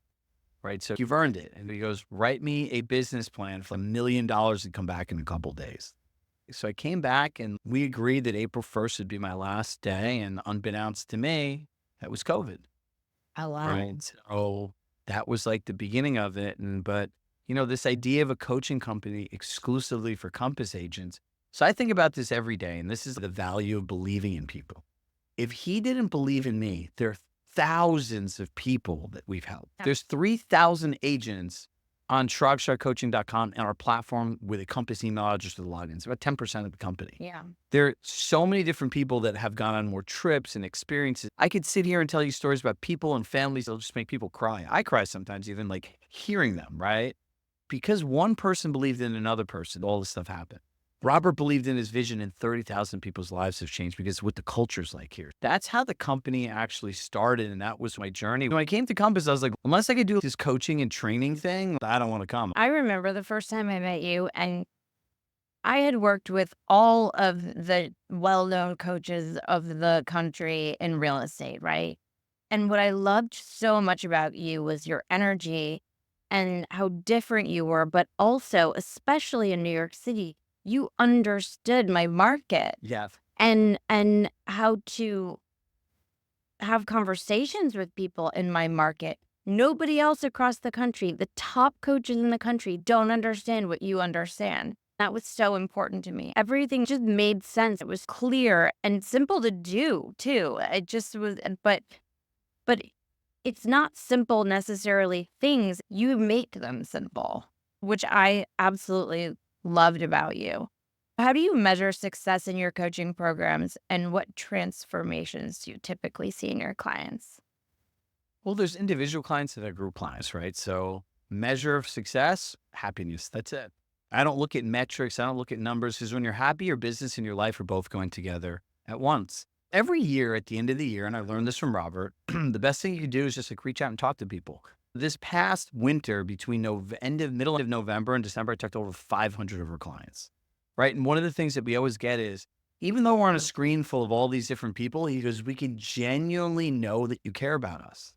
Right. So you've earned it. And he goes, write me a business plan for $1 million and come back in a couple of days. So I came back and we agreed that April 1st would be my last day. And unbeknownst to me, that was COVID. Oh, wow. Right. So that was like the beginning of it. But this idea of a coaching company exclusively for Compass agents. So I think about this every day, and this is the value of believing in people. If he didn't believe in me, there are thousands of people that we've helped. Yeah. There's 3,000 agents on ChiragShahCoaching.com and our platform with a Compass email address to the logins, about 10% of the company. Yeah. There are so many different people that have gone on more trips and experiences. I could sit here and tell you stories about people and families that'll just make people cry. I cry sometimes even like hearing them, right? Because one person believed in another person, all this stuff happened. Robert believed in his vision and 30,000 people's lives have changed because of what the culture's like here. That's how the company actually started. And that was my journey. When I came to Compass, I was like, unless I could do this coaching and training thing, I don't want to come. I remember the first time I met you, and I had worked with all of the well-known coaches of the country in real estate, right? And what I loved so much about you was your energy and how different you were, but also, especially in New York City, you understood my market Yeah. and how to have conversations with people in my market. Nobody else across the country, the top coaches in the country, don't understand what you understand. That was so important to me. Everything just made sense. It was clear and simple to do too. It just was, but it's not simple necessarily things. You make them simple, which I absolutely loved about you. How do you measure success in your coaching programs, and what transformations do you typically see in your clients? Well, there's individual clients and there are group clients, right? So measure of success, happiness. That's it. I don't look at metrics. I don't look at numbers because when you're happy, your business and your life are both going together at once. Every year at the end of the year, and I learned this from Robert, the best thing you can do is just like reach out and talk to people. This past winter between middle of November and December, I talked to over 500 of our clients, right? And one of the things that we always get is, even though we're on a screen full of all these different people, he goes, we can genuinely know that you care about us.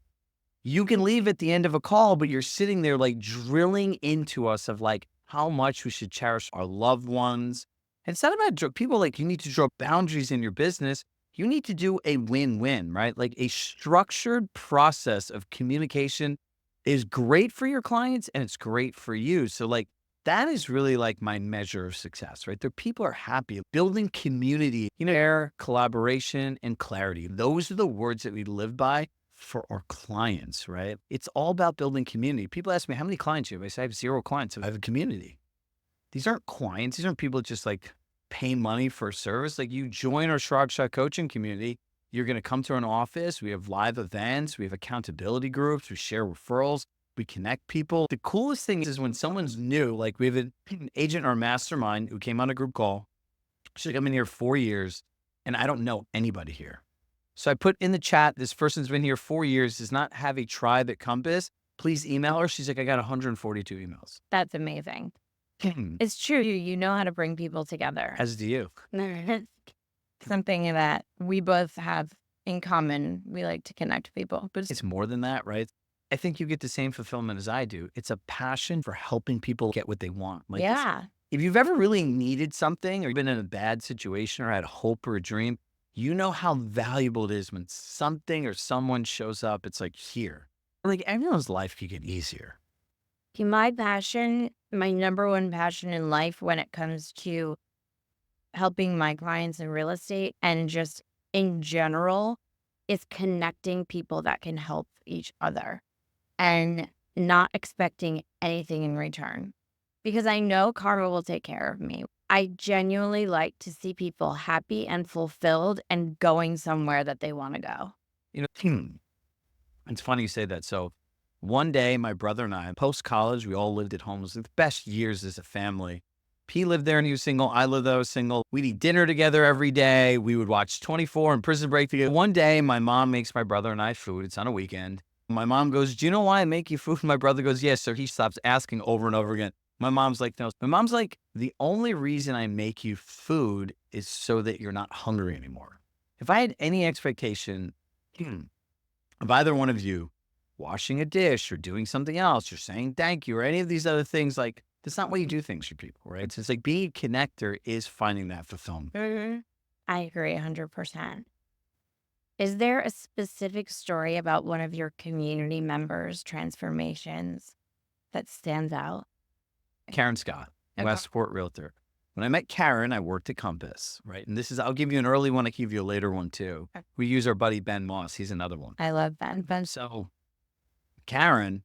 You can leave at the end of a call, but you're sitting there like drilling into us of like how much we should cherish our loved ones. And it's not about people like you need to draw boundaries in your business. You need to do a win-win, right? Like a structured process of communication is great for your clients and it's great for you. So like that is really like my measure of success, right? There people are happy building community, care, collaboration, and clarity. Those are the words that we live by for our clients, right? It's all about building community. People ask me, how many clients do you have? I say, I have 0 clients. I have a community. These aren't clients. These aren't people that just like pay money for a service. Like you join our Chirag Shah coaching community, you're going to come to an office. We have live events. We have accountability groups. We share referrals. We connect people. The coolest thing is when someone's new, like we have an agent or mastermind who came on a group call. She's come in here 4 years and I don't know anybody here. So I put in the chat, this person's been here 4 years, does not have a tribe at Compass. Please email her. She's like, I got 142 emails. That's amazing. It's true. You know how to bring people together. As do you. Something that we both have in common. We like to connect people, but It's more than that, right? I think you get the same fulfillment as I do. It's a passion for helping people get what they want. Like, yeah. if you've ever really needed something or you've been in a bad situation or had hope or a dream, you know how valuable it is when something or someone shows up. It's like here, like everyone's life could get easier. My passion, my number one passion in life when it comes to helping my clients in real estate and just in general is connecting people that can help each other and not expecting anything in return. Because I know karma will take care of me. I genuinely like to see people happy and fulfilled and going somewhere that they want to go. You know, it's funny you say that. So one day, my brother and I, post college, we all lived at home. It was the best years as a family. He lived there and he was single. I lived there, I was single. We'd eat dinner together every day. We would watch 24 and Prison Break together. One day, my mom makes my brother and I food. It's on a weekend. My mom goes, "Do you know why I make you food?" And my brother goes, "Yes." So he stops asking over and over again. My mom's like, "No." My mom's like, "The only reason I make you food is so that you're not hungry anymore." If I had any expectation of either one of you washing a dish or doing something else or saying thank you or any of these other things, like that's not why you do things for people, right? It's like being a connector is finding that fulfillment. Mhm. I agree 100%. Is there a specific story about one of your community members' transformations that stands out? Karen Scott, Okay. Westport Realtor. When I met Karen, I worked at Compass, right? And this is, I'll give you an early one, I give you a later one too. Okay. We use our buddy Ben Moss. He's another one. I love that. Ben. So Karen,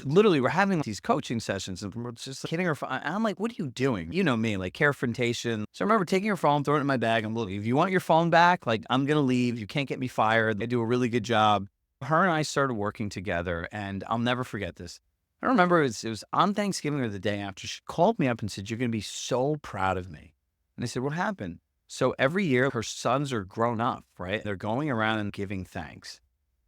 literally, we're having these coaching sessions and we're just hitting her phone. I'm like, "What are you doing?" You know me, like confrontation. So I remember taking her phone, throwing it in my bag. I'm like, "If you want your phone back, like I'm going to leave. You can't get me fired." They do a really good job. Her and I started working together and I'll never forget this. I remember it was on Thanksgiving or the day after. She called me up and said, "You're going to be so proud of me." And I said, "What happened?" So every year her sons are grown up, right? They're going around and giving thanks.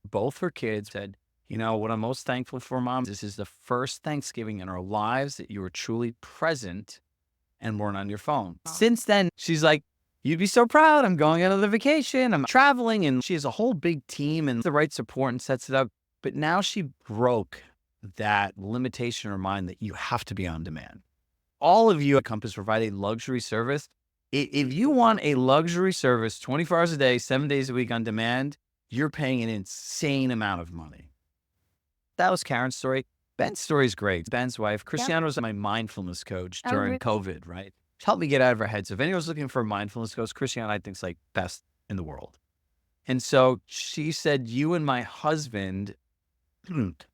Both her kids said, "You know, what I'm most thankful for, Mom, this is the first Thanksgiving in our lives that you were truly present and weren't on your phone." Wow. Since then, she's like, "You'd be so proud. I'm going on another vacation. I'm traveling." And she has a whole big team and the right support and sets it up. But now she broke that limitation in her mind that you have to be on demand. All of you at Compass provide a luxury service. If you want a luxury service 24 hours a day, 7 days a week on demand, you're paying an insane amount of money. That was Karen's story. Ben's story is great. Ben's wife, Christiana, was my mindfulness coach Oh, during really? COVID, right? She helped me get out of her head. So if anyone's looking for a mindfulness coach, Christiana, I think, is like best in the world. And so she said, "You and my husband,"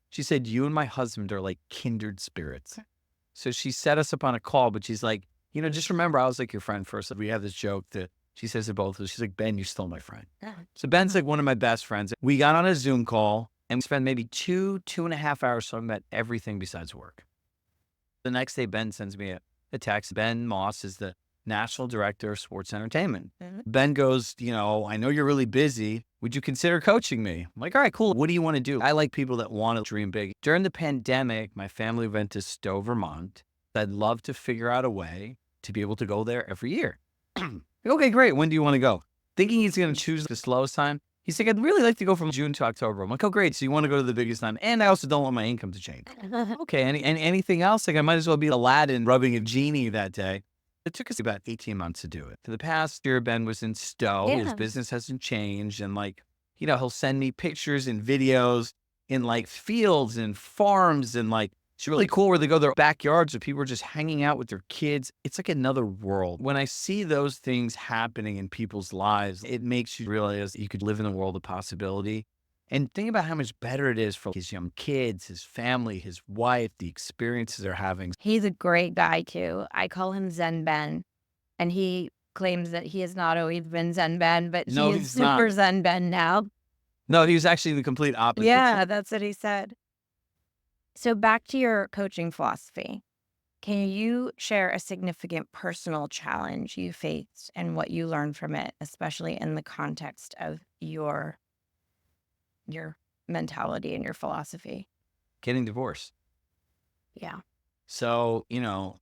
she said, "You and my husband are like kindred spirits." So she set us up on a call, but she's like, "Just remember, I was like your friend first." We have this joke that she says to both of us. She's like, "Ben, you're still my friend." Yeah. So Ben's like one of my best friends. We got on a Zoom call and we spent maybe 2.5 hours talking about everything besides work. The next day, Ben sends me a text. Ben Moss is the national director of sports entertainment. Mhm. Ben goes, "I know you're really busy. Would you consider coaching me?" I'm like, "All right, cool. What do you want to do?" I like people that want to dream big. During the pandemic, my family went to Stowe, Vermont. I'd love to figure out a way to be able to go there every year. Okay, great. When do you want to go? Thinking he's going to choose the slowest time. He's like, "I'd really like to go from June to October." I'm like, "Oh, great. So you want to go to the biggest time. And I also don't want my income to change." Okay. Anything else? Like I might as well be Aladdin rubbing a genie that day. It took us about 18 months to do it. For the past year, Ben was in Stowe. His Yeah. business hasn't changed. And he'll send me pictures and videos in like fields and farms and like, it's really cool where they go to their backyards where people are just hanging out with their kids. It's like another world. When I see those things happening in people's lives, it makes you realize that you could live in a world of possibility. And think about how much better it is for his young kids, his family, his wife, the experiences they're having. He's a great guy too. I call him Zen Ben, and he claims that he has not always been Zen Ben, but No, he is he's not. super Zen Ben now. No, he was actually the complete opposite. Yeah, that's what he said. So back to your coaching philosophy. Can you share a significant personal challenge you faced and what you learned from it, especially in the context of your mentality and your philosophy? Getting divorced. Yeah. So, I'll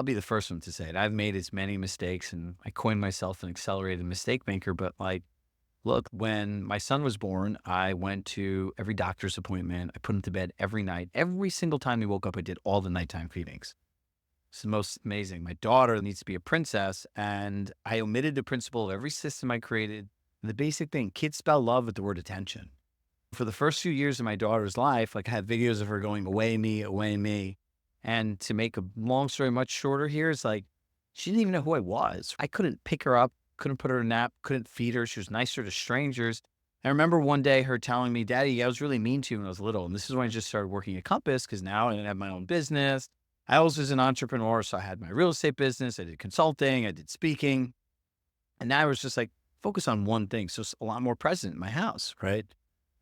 be the first one to say it. I've made as many mistakes and I coined myself an accelerated mistake maker. But look, when my son was born, I went to every doctor's appointment. I put him to bed every night. Every single time he woke up, I did all the nighttime feedings. It's the most amazing. My daughter needs to be a princess, and I omitted the principle of every system I created. The basic thing, kids spell love with the word attention. For the first few years of my daughter's life, I have videos of her going away me, away me. And to make a long story much shorter here, it's like She didn't even know who I was. I couldn't pick her up, couldn't put her in a nap, couldn't feed her. She was nicer to strangers. I remember one day her telling me, Daddy, I was really mean to you when I was little. And this is when I just started working at Compass because now I have my own business. I also was an entrepreneur. So I had my real estate business. I did consulting. I did speaking. And now I was just like, focus on one thing. So it's a lot more present in my house. Right.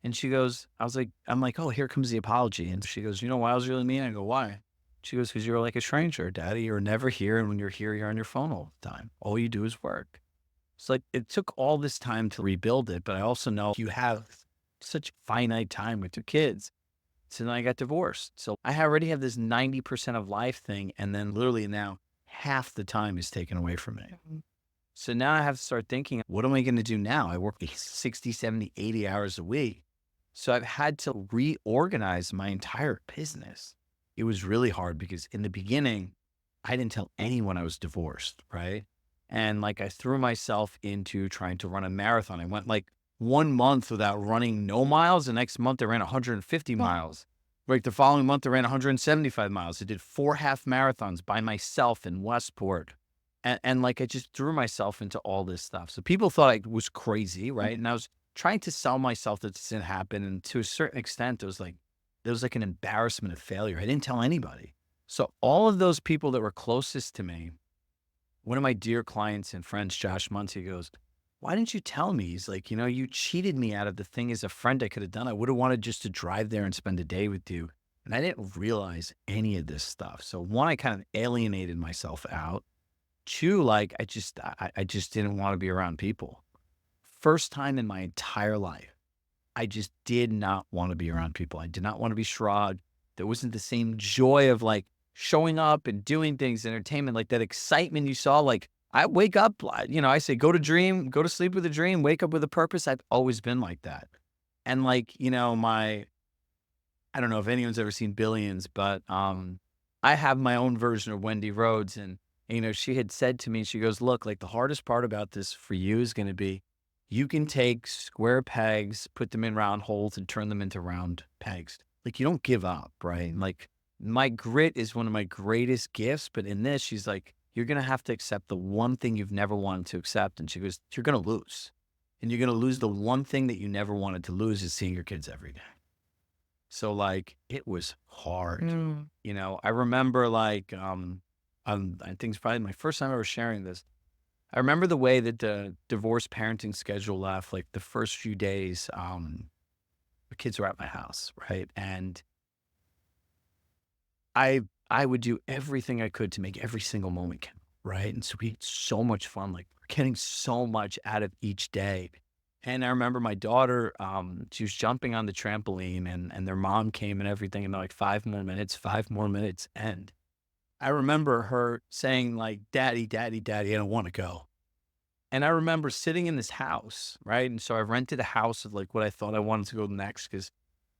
And she goes, I'm like, oh, here comes the apology. And she goes, you know why I was really mean? I go, why? She goes, because you're like a stranger, Daddy. You're never here. And when you're here, you're on your phone all the time. All you do is work. It's like it took all this time to rebuild it. But I also know you have such finite time with your kids. So then I got divorced. So I already have this 90% of life thing. And then literally now half the time is taken away from me. So now I have to start thinking, what am I going to do now? I work 60, 70, 80 hours a week. So I've had to reorganize my entire business. It was really hard because in the beginning, I didn't tell anyone I was divorced, right? And like I threw myself into trying to run a marathon. I went like 1 month without running no miles. The next month I ran 150 miles. Like the following month I ran 175 miles. I did 4 half marathons by myself in Westport. And like I just threw myself into all this stuff. So people thought I was crazy, right? And I was trying to sell myself that this didn't happen. And to a certain extent, there was like an embarrassment of failure. I didn't tell anybody. So all of those people that were closest to me, one of my dear clients and friends, Josh Muncie, goes, why didn't you tell me? He's like, you cheated me out of the thing as a friend I could have done. I would have wanted just to drive there and spend a day with you. And I didn't realize any of this stuff. So one, I kind of alienated myself out. Two, like I just didn't want to be around people. First time in my entire life, I just did not want to be around people. I did not want to be Shroud. There wasn't the same joy of like showing up and doing things, entertainment, like that excitement you saw. Like I wake up, I say, go to sleep with a dream, wake up with a purpose. I've always been like that. And like, I don't know if anyone's ever seen Billions, but I have my own version of Wendy Rhodes. And, she had said to me, she goes, look, like the hardest part about this for you is going to be you can take square pegs, put them in round holes and turn them into round pegs. Like you don't give up, right? And like my grit is one of my greatest gifts. But in this, she's like, you're going to have to accept the one thing you've never wanted to accept. And she goes, you're going to lose. And you're going to lose the one thing that you never wanted to lose is seeing your kids every day. So like it was hard. Mm. I remember like I think it's probably my first time ever sharing this. I remember the way that the divorce parenting schedule left, like the first few days, the kids were at my house, right? And I I would do everything I could to make every single moment count, right? And so we had so much fun, like we're getting so much out of each day. And I remember my daughter, she was jumping on the trampoline and their mom came and everything, and they're like 5 more minutes, 5 more minutes. And I remember her saying like, Daddy, Daddy, Daddy, I don't want to go. And I remember sitting in this house, right? And so I rented a house of like what I thought I wanted to go next.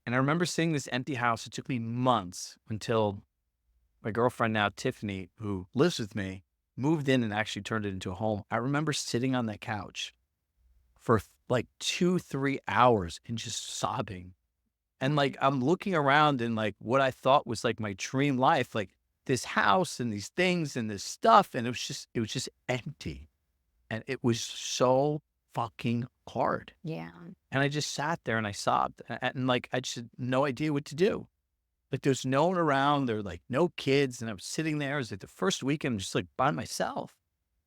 And I remember seeing this empty house. It took me months until my girlfriend now, Tiffany, who lives with me, moved in and actually turned it into a home. I remember sitting on that couch for like 2, 3 hours and just sobbing. And like, I'm looking around and like what I thought was like my dream life, like this house and these things and this stuff. And it was just empty. And it was so fucking hard. Yeah. And I just sat there and I sobbed and like, I just had no idea what to do. Like there's no one around, there were like no kids. And I was sitting there. It was like the first weekend just like by myself.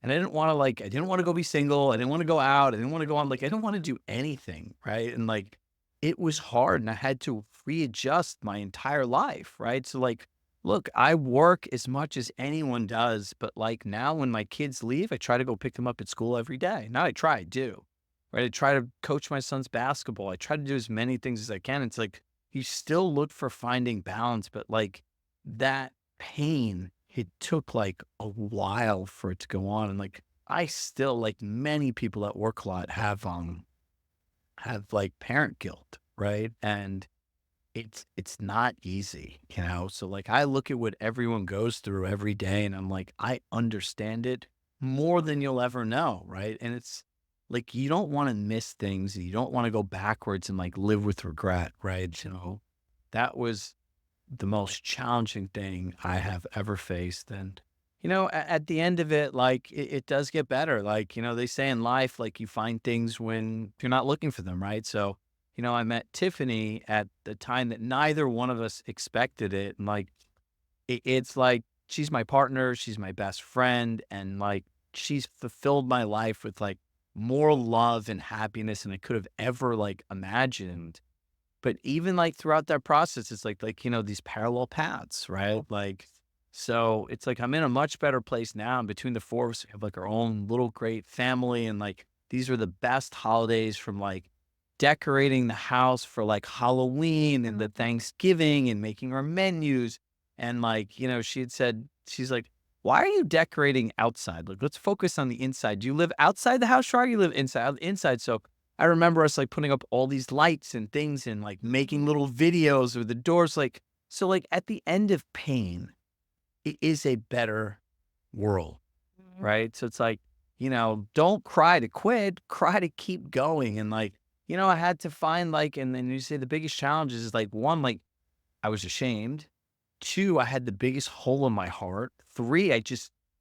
And I didn't want to go be single. I didn't want to go out. I didn't want to go on, like, I didn't want to do anything. Right. And like, it was hard and I had to readjust my entire life. Right. So like, look, I work as much as anyone does, but like now when my kids leave, I try to go pick them up at school every day. Not I try, I do. Right. I try to coach my son's basketball. I try to do as many things as I can. It's like, you still look for finding balance, but like that pain, it took like a while for it to go on. And like, I still, like many people that work a lot have like parent guilt, right? And it's not easy. So like I look at what everyone goes through every day and I'm like, I understand it more than you'll ever know, right? And it's like you don't want to miss things and you don't want to go backwards and like live with regret, right? That was the most challenging thing I have ever faced. And, At the end of it, like it does get better. Like, they say in life, like you find things when you're not looking for them, right? So, I met Tiffany at the time that neither one of us expected it. And like, it's like she's my partner, she's my best friend, and like she's fulfilled my life with like more love and happiness than I could have ever like imagined. But even, like, throughout that process, it's these parallel paths, right? Like, so it's like I'm in a much better place now, and between the 4 of us, we have, like, our own little great family, and, like, these are the best holidays from, like, decorating the house for, like, Halloween and the Thanksgiving and making our menus, and, like, she had said she's like, "Why are you decorating outside? Like, let's focus on the inside. Do you live outside the house, or you live inside?" Inside, so I remember us, like, putting up all these lights and things and, like, making little videos with the doors, like so, like, at the end of pain, it is a better world, Mhm. right? So it's like, don't cry to quit, cry to keep going, and, like, I had to find, like and then you say the biggest challenges is, like, 1, like, I was ashamed. 2, I had the biggest hole in my heart. 3,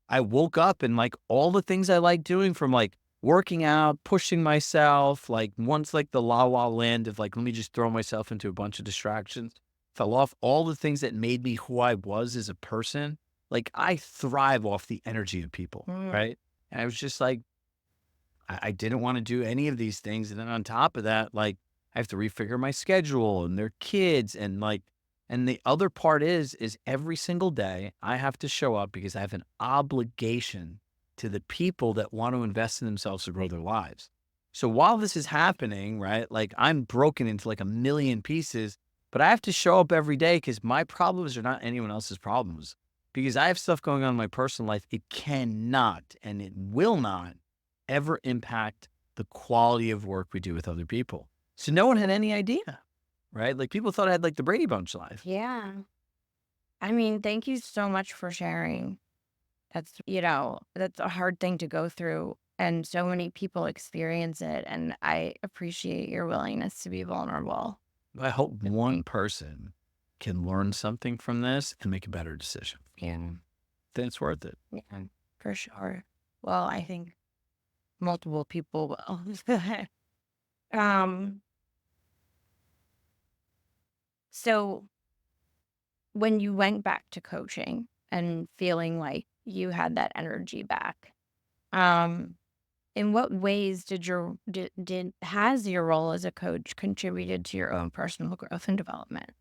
I woke up and, like, all the things I like doing from, like, working out, pushing myself, like, once, like, the la la land of, like, let me just throw myself into a bunch of distractions, fell off. All the things that made me who I was as a person, like, I thrive off the energy of people, Mm. right? And I was just like, I didn't wanna do any of these things, and then on top of that, like, I have to refigure my schedule and their kids and, like and the other part is every single day, I have to show up because I have an obligation to the people that want to invest in themselves to grow their lives. So while this is happening, right, like, I'm broken into, like, a million pieces, but I have to show up every day because my problems are not anyone else's problems. Because I have stuff going on in my personal life, it cannot and it will not ever impact the quality of work we do with other people. So no one had any idea, right? Like people thought I had like the Brady Bunch life. Yeah. I mean, thank you so much for sharing. That's a hard thing to go through, and so many people experience it, and I appreciate your willingness to be vulnerable. I hope one Thank person can learn something from this and make a better decision. you. Then it's worth it. Yeah, for sure. Well, I think multiple people will. Um, so when you went back to coaching and feeling like you had that energy back, um, in what ways did has your role as a coach contributed to your own personal growth and development?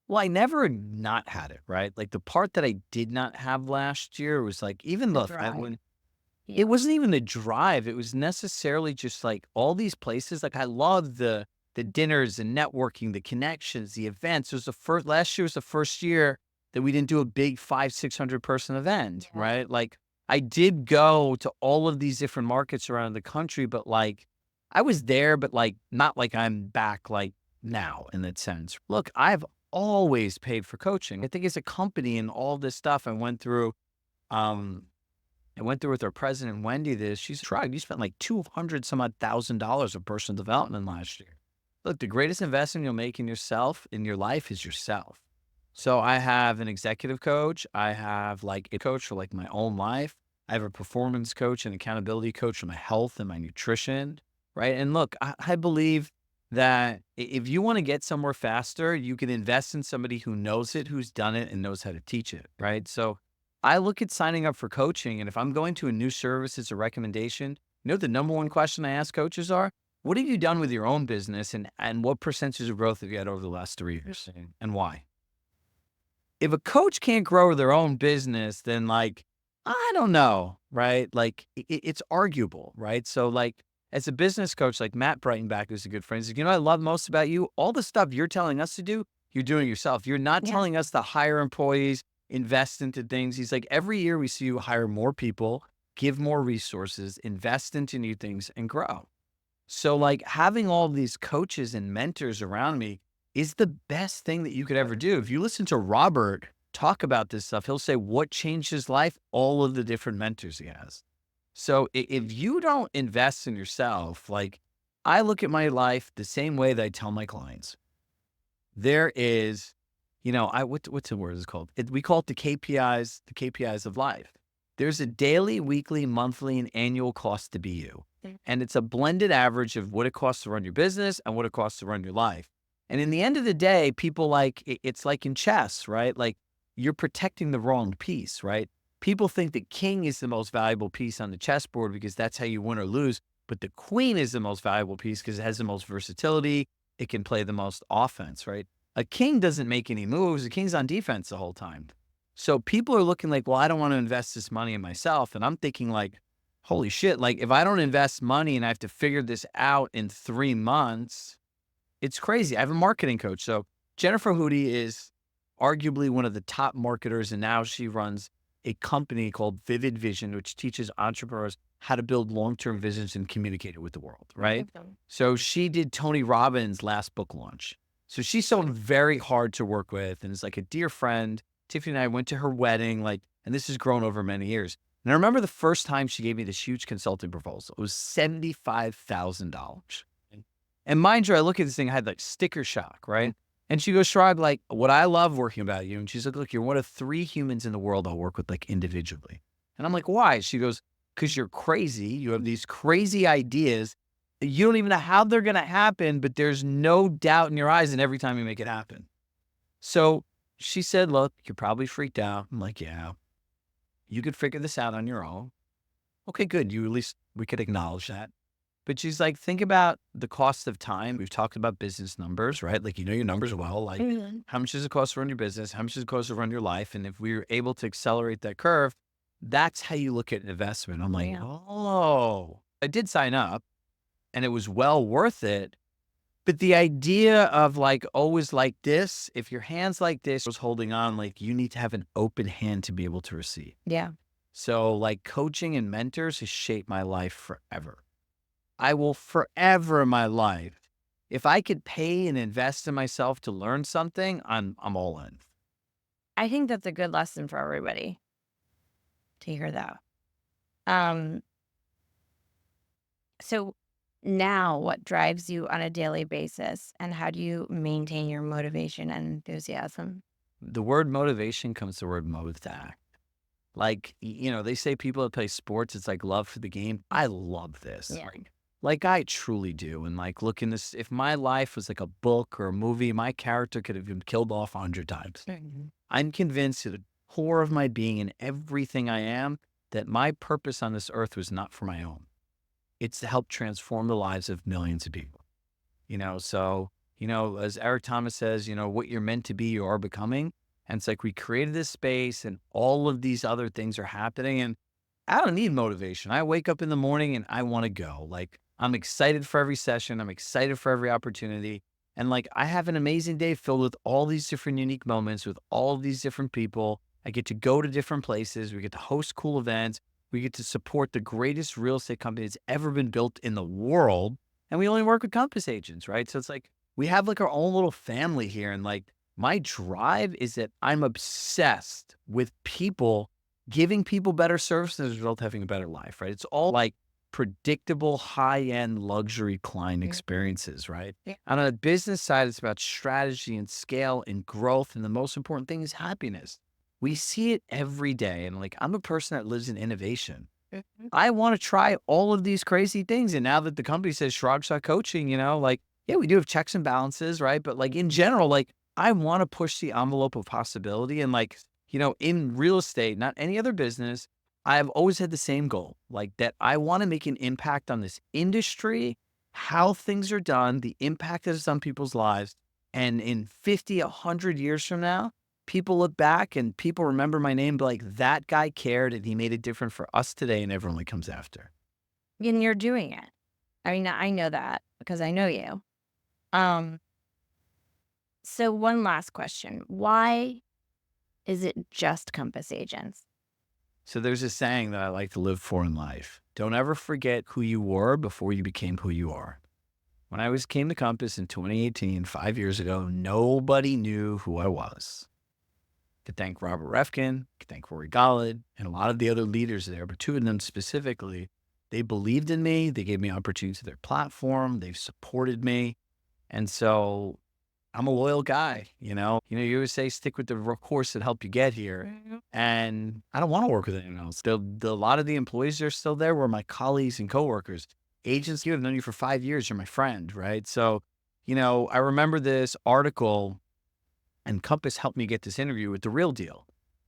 Well, I never not had it, right? Like the part that I did not have last year was like even The the drive. when Yeah. it wasn't even the drive, it was necessarily just, like, all these places, like, I love the dinners, the networking, the connections, the events. It was the first last year was the first year that we didn't do a big 600 person event, Yeah. right? Like, I did go to all of these different markets around the country, but, like, I was there, but, like, not like I'm back, like, now in that sense. Look, I've always paid for coaching. I think as a company and all this stuff um I went through with our president, Wendy, this. She's tried. You spent like 200 some odd $1,000 of personal development last year. Look, the greatest investment you'll make in yourself, in your life, is yourself. So I have an executive coach. I have like a coach for like my own life. I have a performance coach and accountability coach for my health and my nutrition. Right. And look, I believe that if you want to get somewhere faster, you can invest in somebody who knows it, who's done it, and knows how to teach it. Right. So I look at signing up for coaching, and if I'm going to a new service as a recommendation, the number one question I ask coaches are, what have you done with your own business and what percentage of growth have you had over the last 3 years and why? If a coach can't grow their own business, then like, I don't know, right? Like it's arguable, right? So like as a business coach, like Matt Breitenbach, who's a good friend, he's like, I love most about you? All the stuff you're telling us to do, you're doing yourself. You're not Yeah. telling us to hire employees, invest into things. He's like, every year we see you hire more people, give more resources, invest into new things and grow. So, like, having all these coaches and mentors around me is the best thing that you could ever do. If you listen to Robert talk about this stuff, he'll say what changed his life, all of the different mentors he has. So, if you don't invest in yourself, like, I look at my life the same way that I tell my clients. There is, what's the word is called? We call it the KPIs of life. There's a daily, weekly, monthly, and annual cost to be you. Mm. And it's a blended average of what it costs to run your business and what it costs to run your life. And in the end of the day, people it's like in chess, right? Like you're protecting the wrong piece, right? People think that king is the most valuable piece on the chessboard because that's how you win or lose. But the queen is the most valuable piece because it has the most versatility. It can play the most offense, right? A king doesn't make any moves. A king's on defense the whole time. So people are looking like, well, I don't want to invest this money in myself. And I'm thinking like, holy shit, like if I don't invest money and I have to figure this out in 3 months, it's crazy. I have a marketing coach. So Jennifer Hootie is arguably one of the top marketers. And now she runs a company called Vivid Vision, which teaches entrepreneurs how to build long-term visions and communicate it with the world, right? Awesome. So she did Tony Robbins' last book launch. So she's someone very hard to work with and is like a dear friend. Tiffany and I went to her wedding, like, and this has grown over many years. And I remember the first time she gave me this huge consulting proposal. It was $75,000. And mind you, I look at this thing, I had like sticker shock, right? And she goes, Chirag, like, what I love working about you. And she's like, look, you're one of 3 humans in the world I'll work with like individually. And I'm like, why? She goes, because you're crazy. You have these crazy ideas. You don't even know how they're going to happen, but there's no doubt in your eyes. And every time you make it happen. So she said, look, you're probably freaked out. I'm like, yeah, you could figure this out on your own. Okay, good. You at least, we could acknowledge that. But she's like, think about the cost of time. We've talked about business numbers, right? Like, you know your numbers well. Like, Mhm. how much does it cost to run your business? How much does it cost to run your life? And if we were able to accelerate that curve, that's how you look at an investment. I'm like, Yeah. oh, I did sign up and it was well worth it. But the idea of like always like this, if your hand's like this, was holding on, like you need to have an open hand to be able to receive. Yeah. So like coaching and mentors has shaped my life forever. I will forever in my life, if I could pay and invest in myself to learn something, I'm all in. I think that's a good lesson for everybody to hear that. Um, so now what drives you on a daily basis and how do you maintain your motivation and enthusiasm? The word motivation comes to the word motive. Like, they say people that play sports, it's like love for the game. I love this. Yeah. Like I truly do. And like, look in this, if my life was like a book or a movie, my character could have been killed off 100 times. Mhm. I'm convinced to the core of my being and everything I am that my purpose on this earth was not for my own. It's to help transform the lives of millions of people. So, as Eric Thomas says, what you're meant to be, you are becoming. And it's like we created this space and all of these other things are happening. And I don't need motivation. I wake up in the morning and I want to go. Like I'm excited for every session. I'm excited for every opportunity. And like I have an amazing day filled with all these different unique moments with all of these different people. I get to go to different places. We get to host cool events. We get to support the greatest real estate company that's ever been built in the world. And we only work with Compass agents, right? So it's like we have like our own little family here. And like my drive is that I'm obsessed with people giving people better service as a result of having a better life, right? It's all like predictable, high-end luxury client Mhm. experiences, right? Yeah. On a business side, it's about strategy and scale and growth. And the most important thing is happiness. We see it every day. And like, I'm a person that lives in innovation. Mhm. I want to try all of these crazy things. And now that the company says Chirag Shah Coaching, like, yeah, we do have checks and balances, right? But like in general, like I want to push the envelope of possibility. And like, in real estate, not any other business, I've always had the same goal, like that I want to make an impact on this industry, how things are done, the impact that it's on people's lives. And in 50, 100 years from now, people look back and people remember my name, but like that guy cared and he made it different for us today and everyone that comes after. And you're doing it. I mean, I know that because I know you. Um, so one last question. Why is it just Compass agents? So there's a saying that I like to live for in life. Don't ever forget who you were before you became who you are. When I was came to Compass in 2018, 5 years ago, nobody knew who I was. To thank Robert Refkin, to thank Rory Gollad, and a lot of the other leaders there, but 2 of them specifically, they believed in me. They gave me opportunities to their platform. They've supported me. And so I'm a loyal guy, you always say stick with the course that helped you get here. And I don't want to work with anyone else. A lot of the employees that are still there were my colleagues and coworkers. Agents, you have known you for 5 years. You're my friend, right? So, I remember this article, and Compass helped me get this interview with The Real Deal.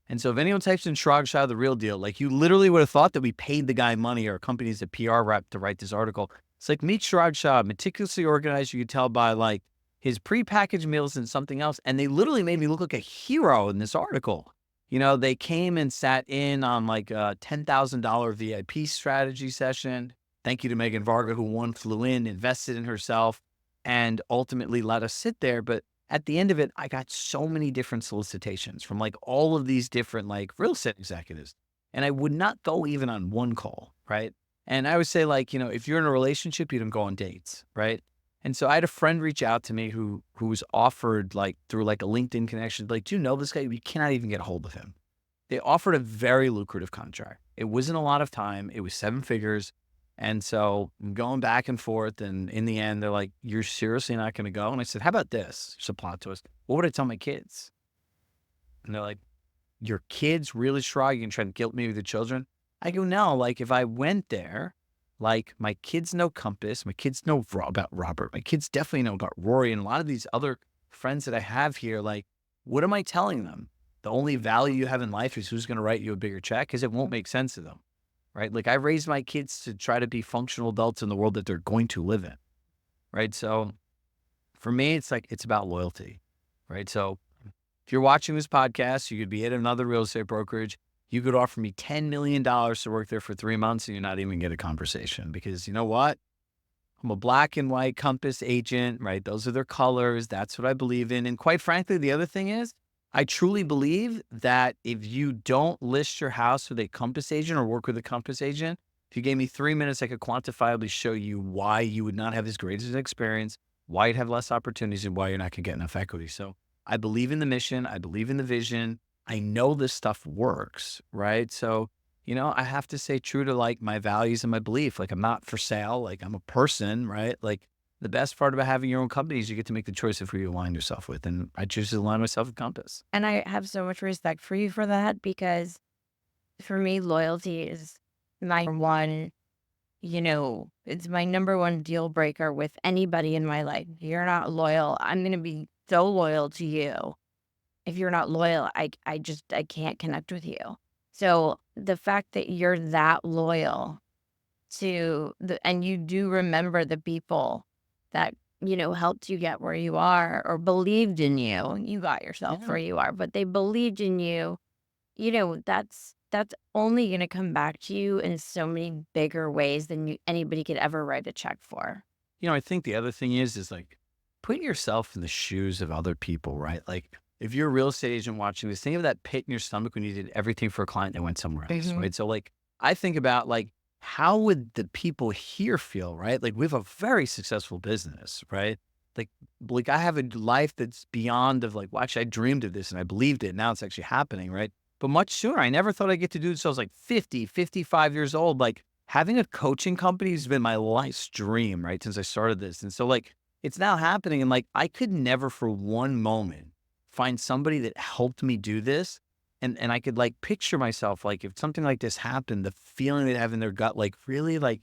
And so if anyone types in Chirag Shah, The Real Deal, like you literally would have thought that we paid the guy money or companies a PR rep to write this article. It's like, meet Chirag Shah, meticulously organized. You could tell by like his prepackaged meals and something else. And they literally made me look like a hero in this article. They came and sat in on like a $10,000 VIP strategy session. Thank you to Megan Varga, who flew in, invested in herself, and ultimately let us sit there. But at the end of it, I got so many different solicitations from like all of these different like real estate executives. And I would not go even on one call, right? And I would say, like, if you're in a relationship, you don't go on dates, right? And so I had a friend reach out to me who was offered like through like a LinkedIn connection, like, do you know this guy? We cannot even get a hold of him. They offered a very lucrative contract. It wasn't a lot of time. It was 7 figures. And so I'm going back and forth. And in the end, they're like, you're seriously not going to go? And I said, how about this? Just a plot twist. What would I tell my kids? And they're like, your kids really try? You can try to guilt me with the children? I go, no, like if I went there, like my kids know Compass, my kids know about Robert, my kids definitely know about Rory and a lot of these other friends that I have here. Like, what am I telling them? The only value you have in life is who's going to write you a bigger check, because it won't make sense to them, right? Like I raised my kids to try to be functional adults in the world that they're going to live in, right? So for me, it's like, it's about loyalty, right? So if you're watching this podcast, you could be at another real estate brokerage. You could offer me $10 million to work there for 3 months and you're not even get a conversation, because you know what? I'm a black and white Compass agent, right? Those are their colors. That's what I believe in. And quite frankly, the other thing is, I truly believe that if you don't list your house with a Compass agent or work with a Compass agent, if you gave me 3 minutes, I could quantifiably show you why you would not have as great as an experience, why you'd have less opportunities, and why you're not going to get enough equity. So I believe in the mission. I believe in the vision. I know this stuff works, right? So, I have to stay true to like my values and my belief. Like I'm not for sale. Like I'm a person, right? Like the best part about having your own company is you get to make the choice of who you align yourself with. And I choose to align myself with Compass. And I have so much respect for you for that, because for me, loyalty is my one, it's my number one deal breaker with anybody in my life. If you're not loyal, I'm going to be so loyal to you. If you're not loyal, I can't connect with you. So the fact that you're that loyal and you do remember the people that, helped you get where you are or believed in you. You got yourself Yeah. where you are, but they believed in you. That's only going to come back to you in so many bigger ways than anybody could ever write a check for. I think the other thing is like put yourself in the shoes of other people, right? Like if you're a real estate agent watching this, think of that pit in your stomach when you did everything for a client that went somewhere else, Mhm. right? So like I think about like, how would the people here feel, right? Like we have a very successful business, right? Like, like I have a life that's beyond of like, well, actually I dreamed of this and I believed it. Now it's actually happening, right? But much sooner, I never thought I'd get to do this. I was like 50, 55 years old. Like having a coaching company has been my life's dream, right? Since I started this. And so like, it's now happening. And like, I could never for one moment find somebody that helped me do this. And I could like picture myself, like if something like this happened, the feeling they'd have in their gut, like really like,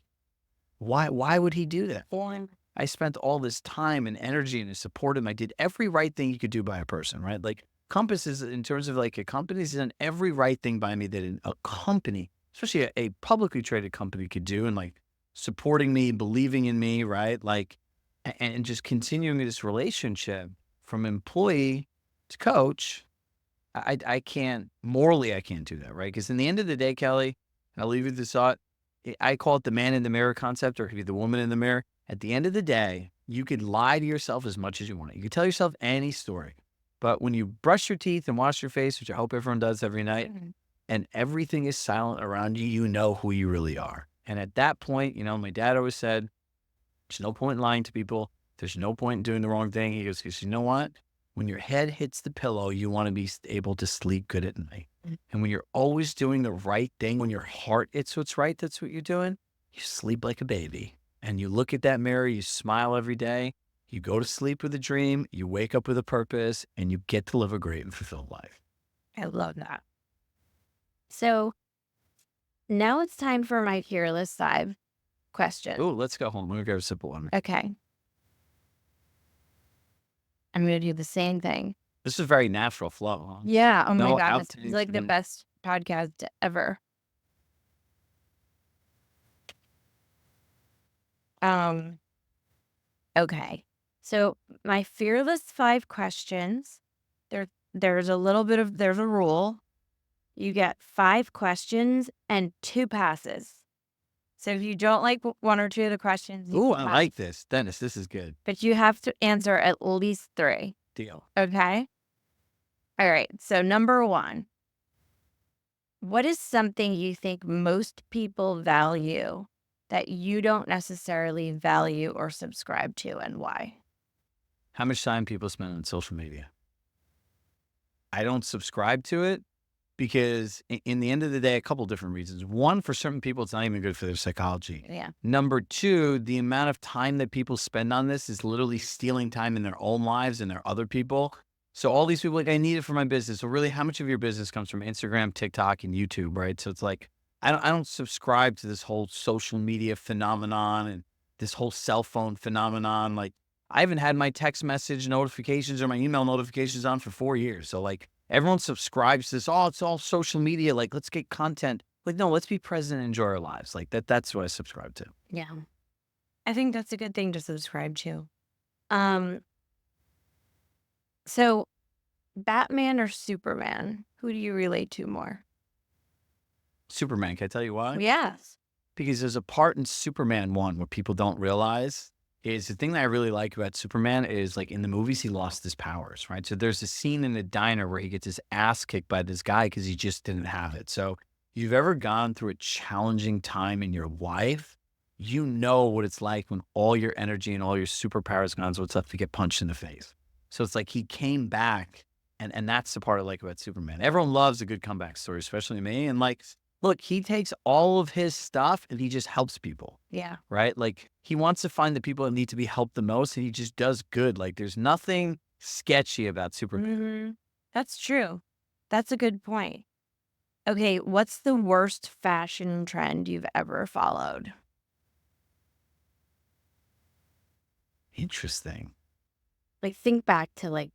why would he do that? Well, I spent all this time and energy and I supported him. I did every right thing you could do by a person, right? Like Compass is in terms of like a company has done every right thing by me that a company, especially a publicly traded company, could do, and like supporting me, believing in me, right? Like, and just continuing this relationship from employee to coach. I can't, morally, I can't do that, right? Because in the end of the day, Kelly, and I'll leave you with this thought. I call it the man in the mirror concept, or it could be the woman in the mirror. At the end of the day, you could lie to yourself as much as you want. You could tell yourself any story. But when you brush your teeth and wash your face, which I hope everyone does every night, Mhm. and everything is silent around you, you know who you really are. And at that point, my dad always said, there's no point in lying to people. There's no point in doing the wrong thing. He goes, because you know what? When your head hits the pillow, you want to be able to sleep good at night. And when you're always doing the right thing, when your heart hits what's right, that's what you're doing, you sleep like a baby. And you look at that mirror, you smile every day. You go to sleep with a dream, you wake up with a purpose, and you get to live a great and fulfilled life. I love that. So now it's time for my Fearless 5 question. Oh, let's go home. Let me grab a simple one. Okay. I'm going to do the same thing. This is a very natural flow. Huh? Yeah. Oh my No God. This is outtakes. like the best podcast ever. Um, okay. So my Fearless 5 questions, there's there's a rule. You get 5 questions and 2 passes. So if you don't like one or two of the questions, you Ooh, can I pass. like this. Dennis, this is good. But you have to answer at least 3. Deal. Okay? All right. So number 1, what is something you think most people value that you don't necessarily value or subscribe to, and why? How much time people spend on social media? I don't subscribe to it because in the end of the day, a couple different reasons. One, for certain people, it's not even good for their psychology. Yeah. Number two, the amount of time that people spend on this is literally stealing time in their own lives and their other people. So all these people, like, I need it for my business. So really, how much of your business comes from Instagram, TikTok, and YouTube, right? So it's like, I don't subscribe to this whole social media phenomenon and this whole cell phone phenomenon. Like, I haven't had my text message notifications or my email notifications on for 4 years. So like, everyone subscribes to this. Oh, it's all social media. Like, let's get content. Like, no, let's be present and enjoy our lives. Like that's what I subscribe to. Yeah. I think that's a good thing to subscribe to. Um, so Batman or Superman, who do you relate to more? Superman, can I tell you why? Yes. Because there's a part in Superman 1 where people don't realize is the thing that I really like about Superman is, like, in the movies, he lost his powers, right? So there's a scene in a diner where he gets his ass kicked by this guy because he just didn't have it. So you've ever gone through a challenging time in your life, you know what it's like when all your energy and all your superpowers gone, so it's left to get punched in the face. So it's like he came back, and that's the part I like about Superman. Everyone loves a good comeback story, especially me. And like, look, he takes all of his stuff and he just helps people, Yeah. right? Like, he wants to find the people that need to be helped the most, and he just does good. Like, there's nothing sketchy about Superman. Mm-hmm. That's true. That's a good point. Okay, what's the worst fashion trend you've ever followed? Interesting. Like, think back to like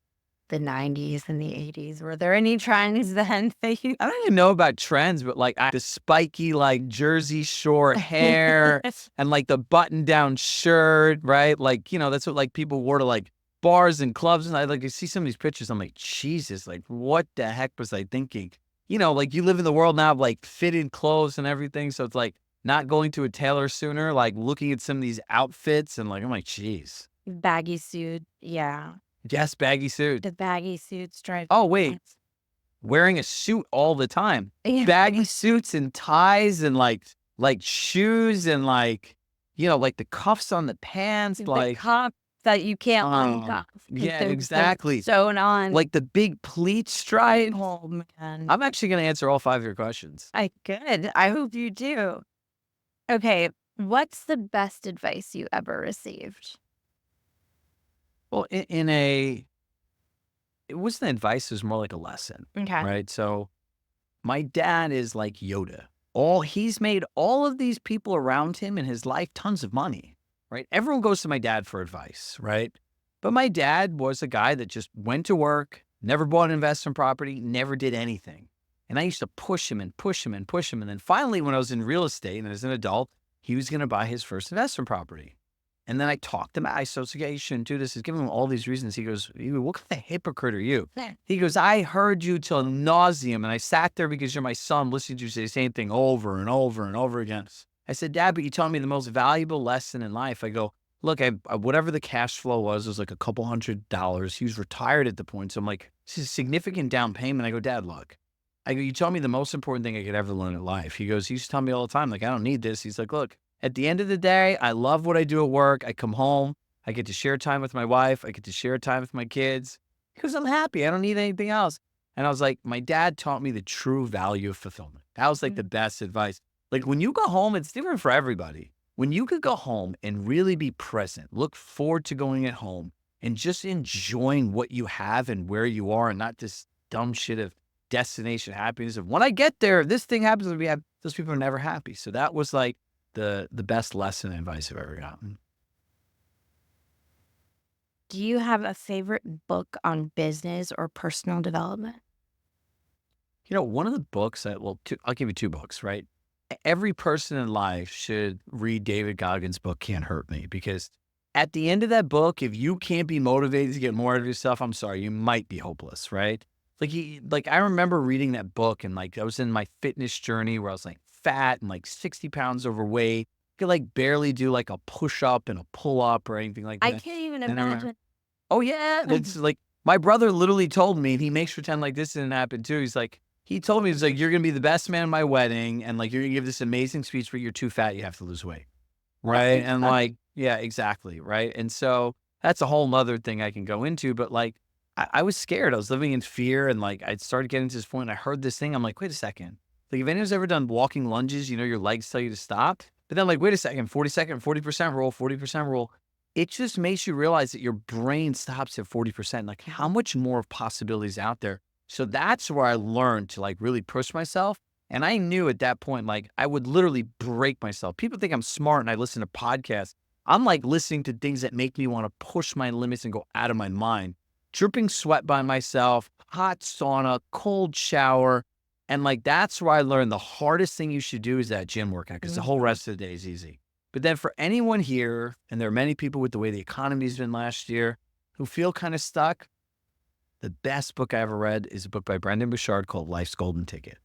the 90s and the 80s. Were there any trends then that you I don't even know about trends, but like the spiky, like Jersey Shore hair and like the button down shirt, right? Like, that's what like people wore to like bars and clubs. And I see some of these pictures. I'm like, Jesus, like what the heck was I thinking? Like you live in the world now of like fitted clothes and everything. So it's like not going to a tailor sooner, like looking at some of these outfits and like, I'm like, geez. baggy suit? Yeah. Yes, baggy suit. The baggy suit stripes. Oh, wait. Wearing a suit all the time. Yeah. Baggy suits and ties and like shoes and like, like the cuffs on the pants, The like cuff that you can't uncuff. 'Cause yeah, they're exactly. sewn on. Like the big pleat stripes. Oh man. I'm actually going to answer all 5 of your questions. I could. I hope you do. Okay. What's the best advice you ever received? Well, it wasn't advice, it was more like a lesson, Okay. right? So my dad is like Yoda. He's made all of these people around him in his life tons of money, right? Everyone goes to my dad for advice, right? But my dad was a guy that just went to work, never bought an investment property, never did anything. And I used to push him and push him and push him. And then finally, when I was in real estate and as an adult, he was going to buy his first investment property. And then I talked him. I said, yeah, you shouldn't do this. He's giving him all these reasons. He goes, what kind of hypocrite are you? Yeah. He goes, I heard you till nauseum. And I sat there because you're my son, listening to you say the same thing over and over and over again. I said, Dad, but you taught me the most valuable lesson in life. I go, look, whatever the cash flow was like a couple $100. He was retired at the point. So I'm like, this is a significant down payment. I go, Dad, look. I go, you taught me the most important thing I could ever learn in life. He goes, he used to tell me all the time, like, I don't need this. He's like, look, at the end of the day, I love what I do at work. I come home. I get to share time with my wife. I get to share time with my kids because I'm happy. I don't need anything else. And I was like, my dad taught me the true value of fulfillment. That was like the best advice. Like when you go home, it's different for everybody. when you could go home and really be present, look forward to going at home and just enjoying what you have and where you are and not this dumb shit of destination happiness of when I get there, this thing happens and we have those people are never happy. So that was like the best lesson and advice I've ever gotten. Do you have a favorite book on business or personal development? One of the books that, well, I'll give you two books, right? Every person in life should read David Goggins' book, Can't Hurt Me, because at the end of that book, if you can't be motivated to get more out of yourself, I'm sorry, you might be hopeless, right? Like I remember reading that book and like I was in my fitness journey where I was like fat and like 60 pounds overweight. Could like barely do like a push up and a pull up or anything like I that. can't even And I remember, imagine. oh yeah, it's like my brother literally told me, and he makes pretend like this didn't happen too. He told me, he's like, "You're gonna be the best man at my wedding, and like you're gonna give this amazing speech, but you're too fat. You have to lose weight." Oh Right. my And god. like, yeah, exactly. Right. And so that's a whole nother thing I can go into. But like, I was scared. I was living in fear. And like, I started getting to this point. I heard this thing. I'm like, wait a second. Like, if anyone's ever done walking lunges, your legs tell you to stop. But then, like, wait a second, 40% roll, 40% roll. It just makes you realize that your brain stops at 40%. Like, how much more possibilities out there? So that's where I learned to like really push myself. And I knew at that point, like, I would literally break myself. People think I'm smart and I listen to podcasts. I'm like listening to things that make me want to push my limits and go out of my mind. Dripping sweat by myself, hot sauna, cold shower. And like, that's where I learned the hardest thing you should do is that gym workout because the whole Mhm. rest of the day is easy. But then for anyone here, and there are many people with the way the economy's been last year who feel kind of stuck, the best book I ever read is a book by Brendan Bouchard called Life's Golden Ticket.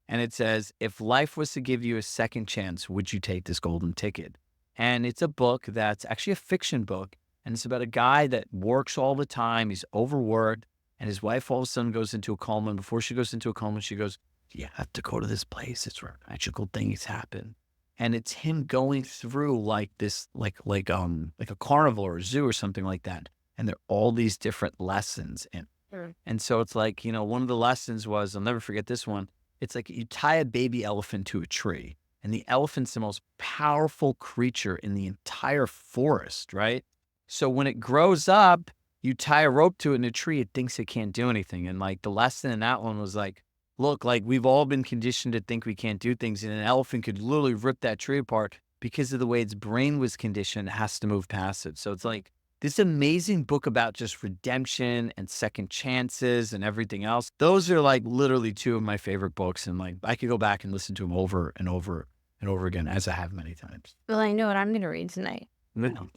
And it says, if life was to give you a second chance, would you take this golden ticket? And it's a book that's actually a fiction book. And it's about a guy that works all the time. He's overworked. And his wife all of a sudden goes into a coma. And before she goes into a coma, she goes, you have to go to this place. It's where magical things happen. And it's him going through like this, like a carnival or a zoo or something like that. And there are all these different lessons. Sure. And so it's like, one of the lessons was, I'll never forget this one. It's like you tie a baby elephant to a tree, and the elephant's the most powerful creature in the entire forest, right? So when it grows up, you tie a rope to it in a tree, it thinks it can't do anything. And like the lesson in that one was like, look, like we've all been conditioned to think we can't do things, and an elephant could literally rip that tree apart because of the way its brain was conditioned, it has to move past it. So it's like, this amazing book about just redemption and second chances and everything else. Those are like literally two of my favorite books. And like I could go back and listen to them over and over and over again, as I have many times. Well, I know what I'm gonna read tonight. No.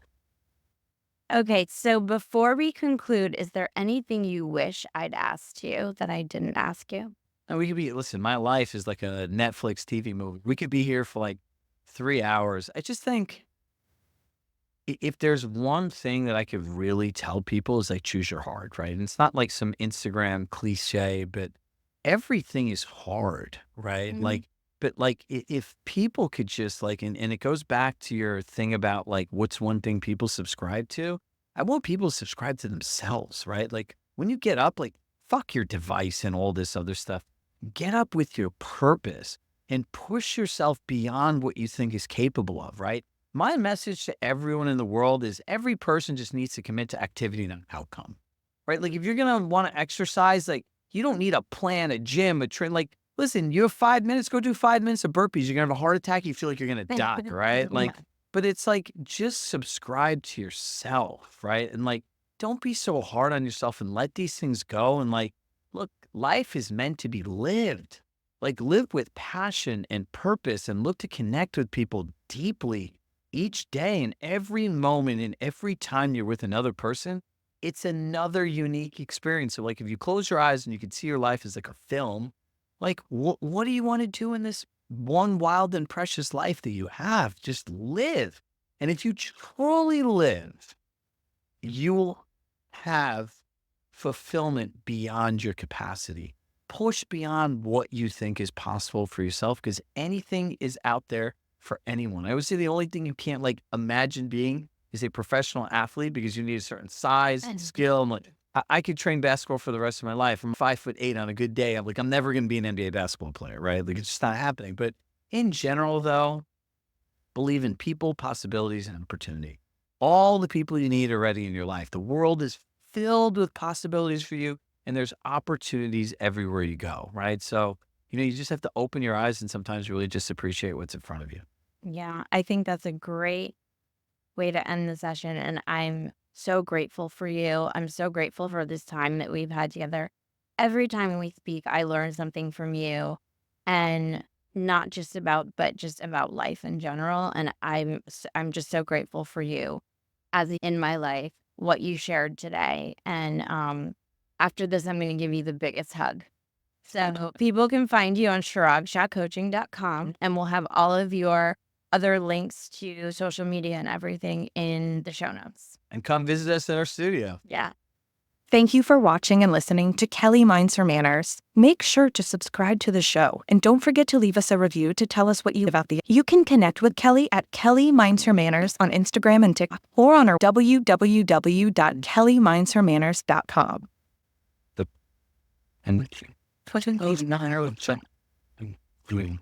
Okay, so before we conclude, is there anything you wish I'd asked you that I didn't ask you? And we could be, listen, my life is like a Netflix TV movie. We could be here for like 3 hours. I just think if there's one thing that I could really tell people is like choose your heart, right? And it's not like some Instagram cliche, but everything is hard, right? Mhm. But like if people could just like, and it goes back to your thing about like what's one thing people subscribe to. I want people to subscribe to themselves, right? Like when you get up, like fuck your device and all this other stuff. Get up with your purpose and push yourself beyond what you think is capable of, right? My message to everyone in the world is every person just needs to commit to activity and an outcome, right? Like if you're going to want to exercise, like you don't need a plan, a gym, a train. Like, listen, you have 5 minutes, go do 5 minutes of burpees. You're going to have a heart attack. You feel like you're going to die, right? Yeah. But it's like, just subscribe to yourself, right? And like, don't be so hard on yourself and let these things go. And like, look, life is meant to be lived. Like live with passion and purpose and look to connect with people deeply each day and every moment and every time you're with another person, it's another unique experience. So, like, if you close your eyes and you can see your life as like a film, like, what do you want to do in this one wild and precious life that you have? Just live. And if you truly live, you'll have fulfillment beyond your capacity. Push beyond what you think is possible for yourself because anything is out there for anyone. I would say the only thing you can't like imagine being is a professional athlete because you need a certain size, And skill. I'm like, I could train basketball for the rest of my life. I'm 5'8" on a good day. I'm like, I'm never going to be an NBA basketball player, right? Like, it's just not happening. But in general, though, believe in people, possibilities, and opportunity. All the people you need are already in your life. The world is filled with possibilities for you, and there's opportunities everywhere you go, right? So, you just have to open your eyes and sometimes really just appreciate what's in front of you. Yeah, I think that's a great way to end the session. And I'm so grateful for you. I'm so grateful for this time that we've had together. Every time we speak, I learn something from you, and not just about, but just about life in general. And I'm just so grateful for you as in my life, what you shared today. And after this, I'm going to give you the biggest hug. So people can find you on chiragshahcoaching.com, and we'll have all of your other links to social media and everything in the show notes. And come visit us at our studio. Yeah. Thank you for watching and listening to Kelly Minds Her Manners. Make sure to subscribe to the show, and don't forget to leave us a review to tell us what you about the. You can connect with Kelly at Kelly Minds Her Manners on Instagram and TikTok, or on our www.kellymindshermanners.com. And 29 doing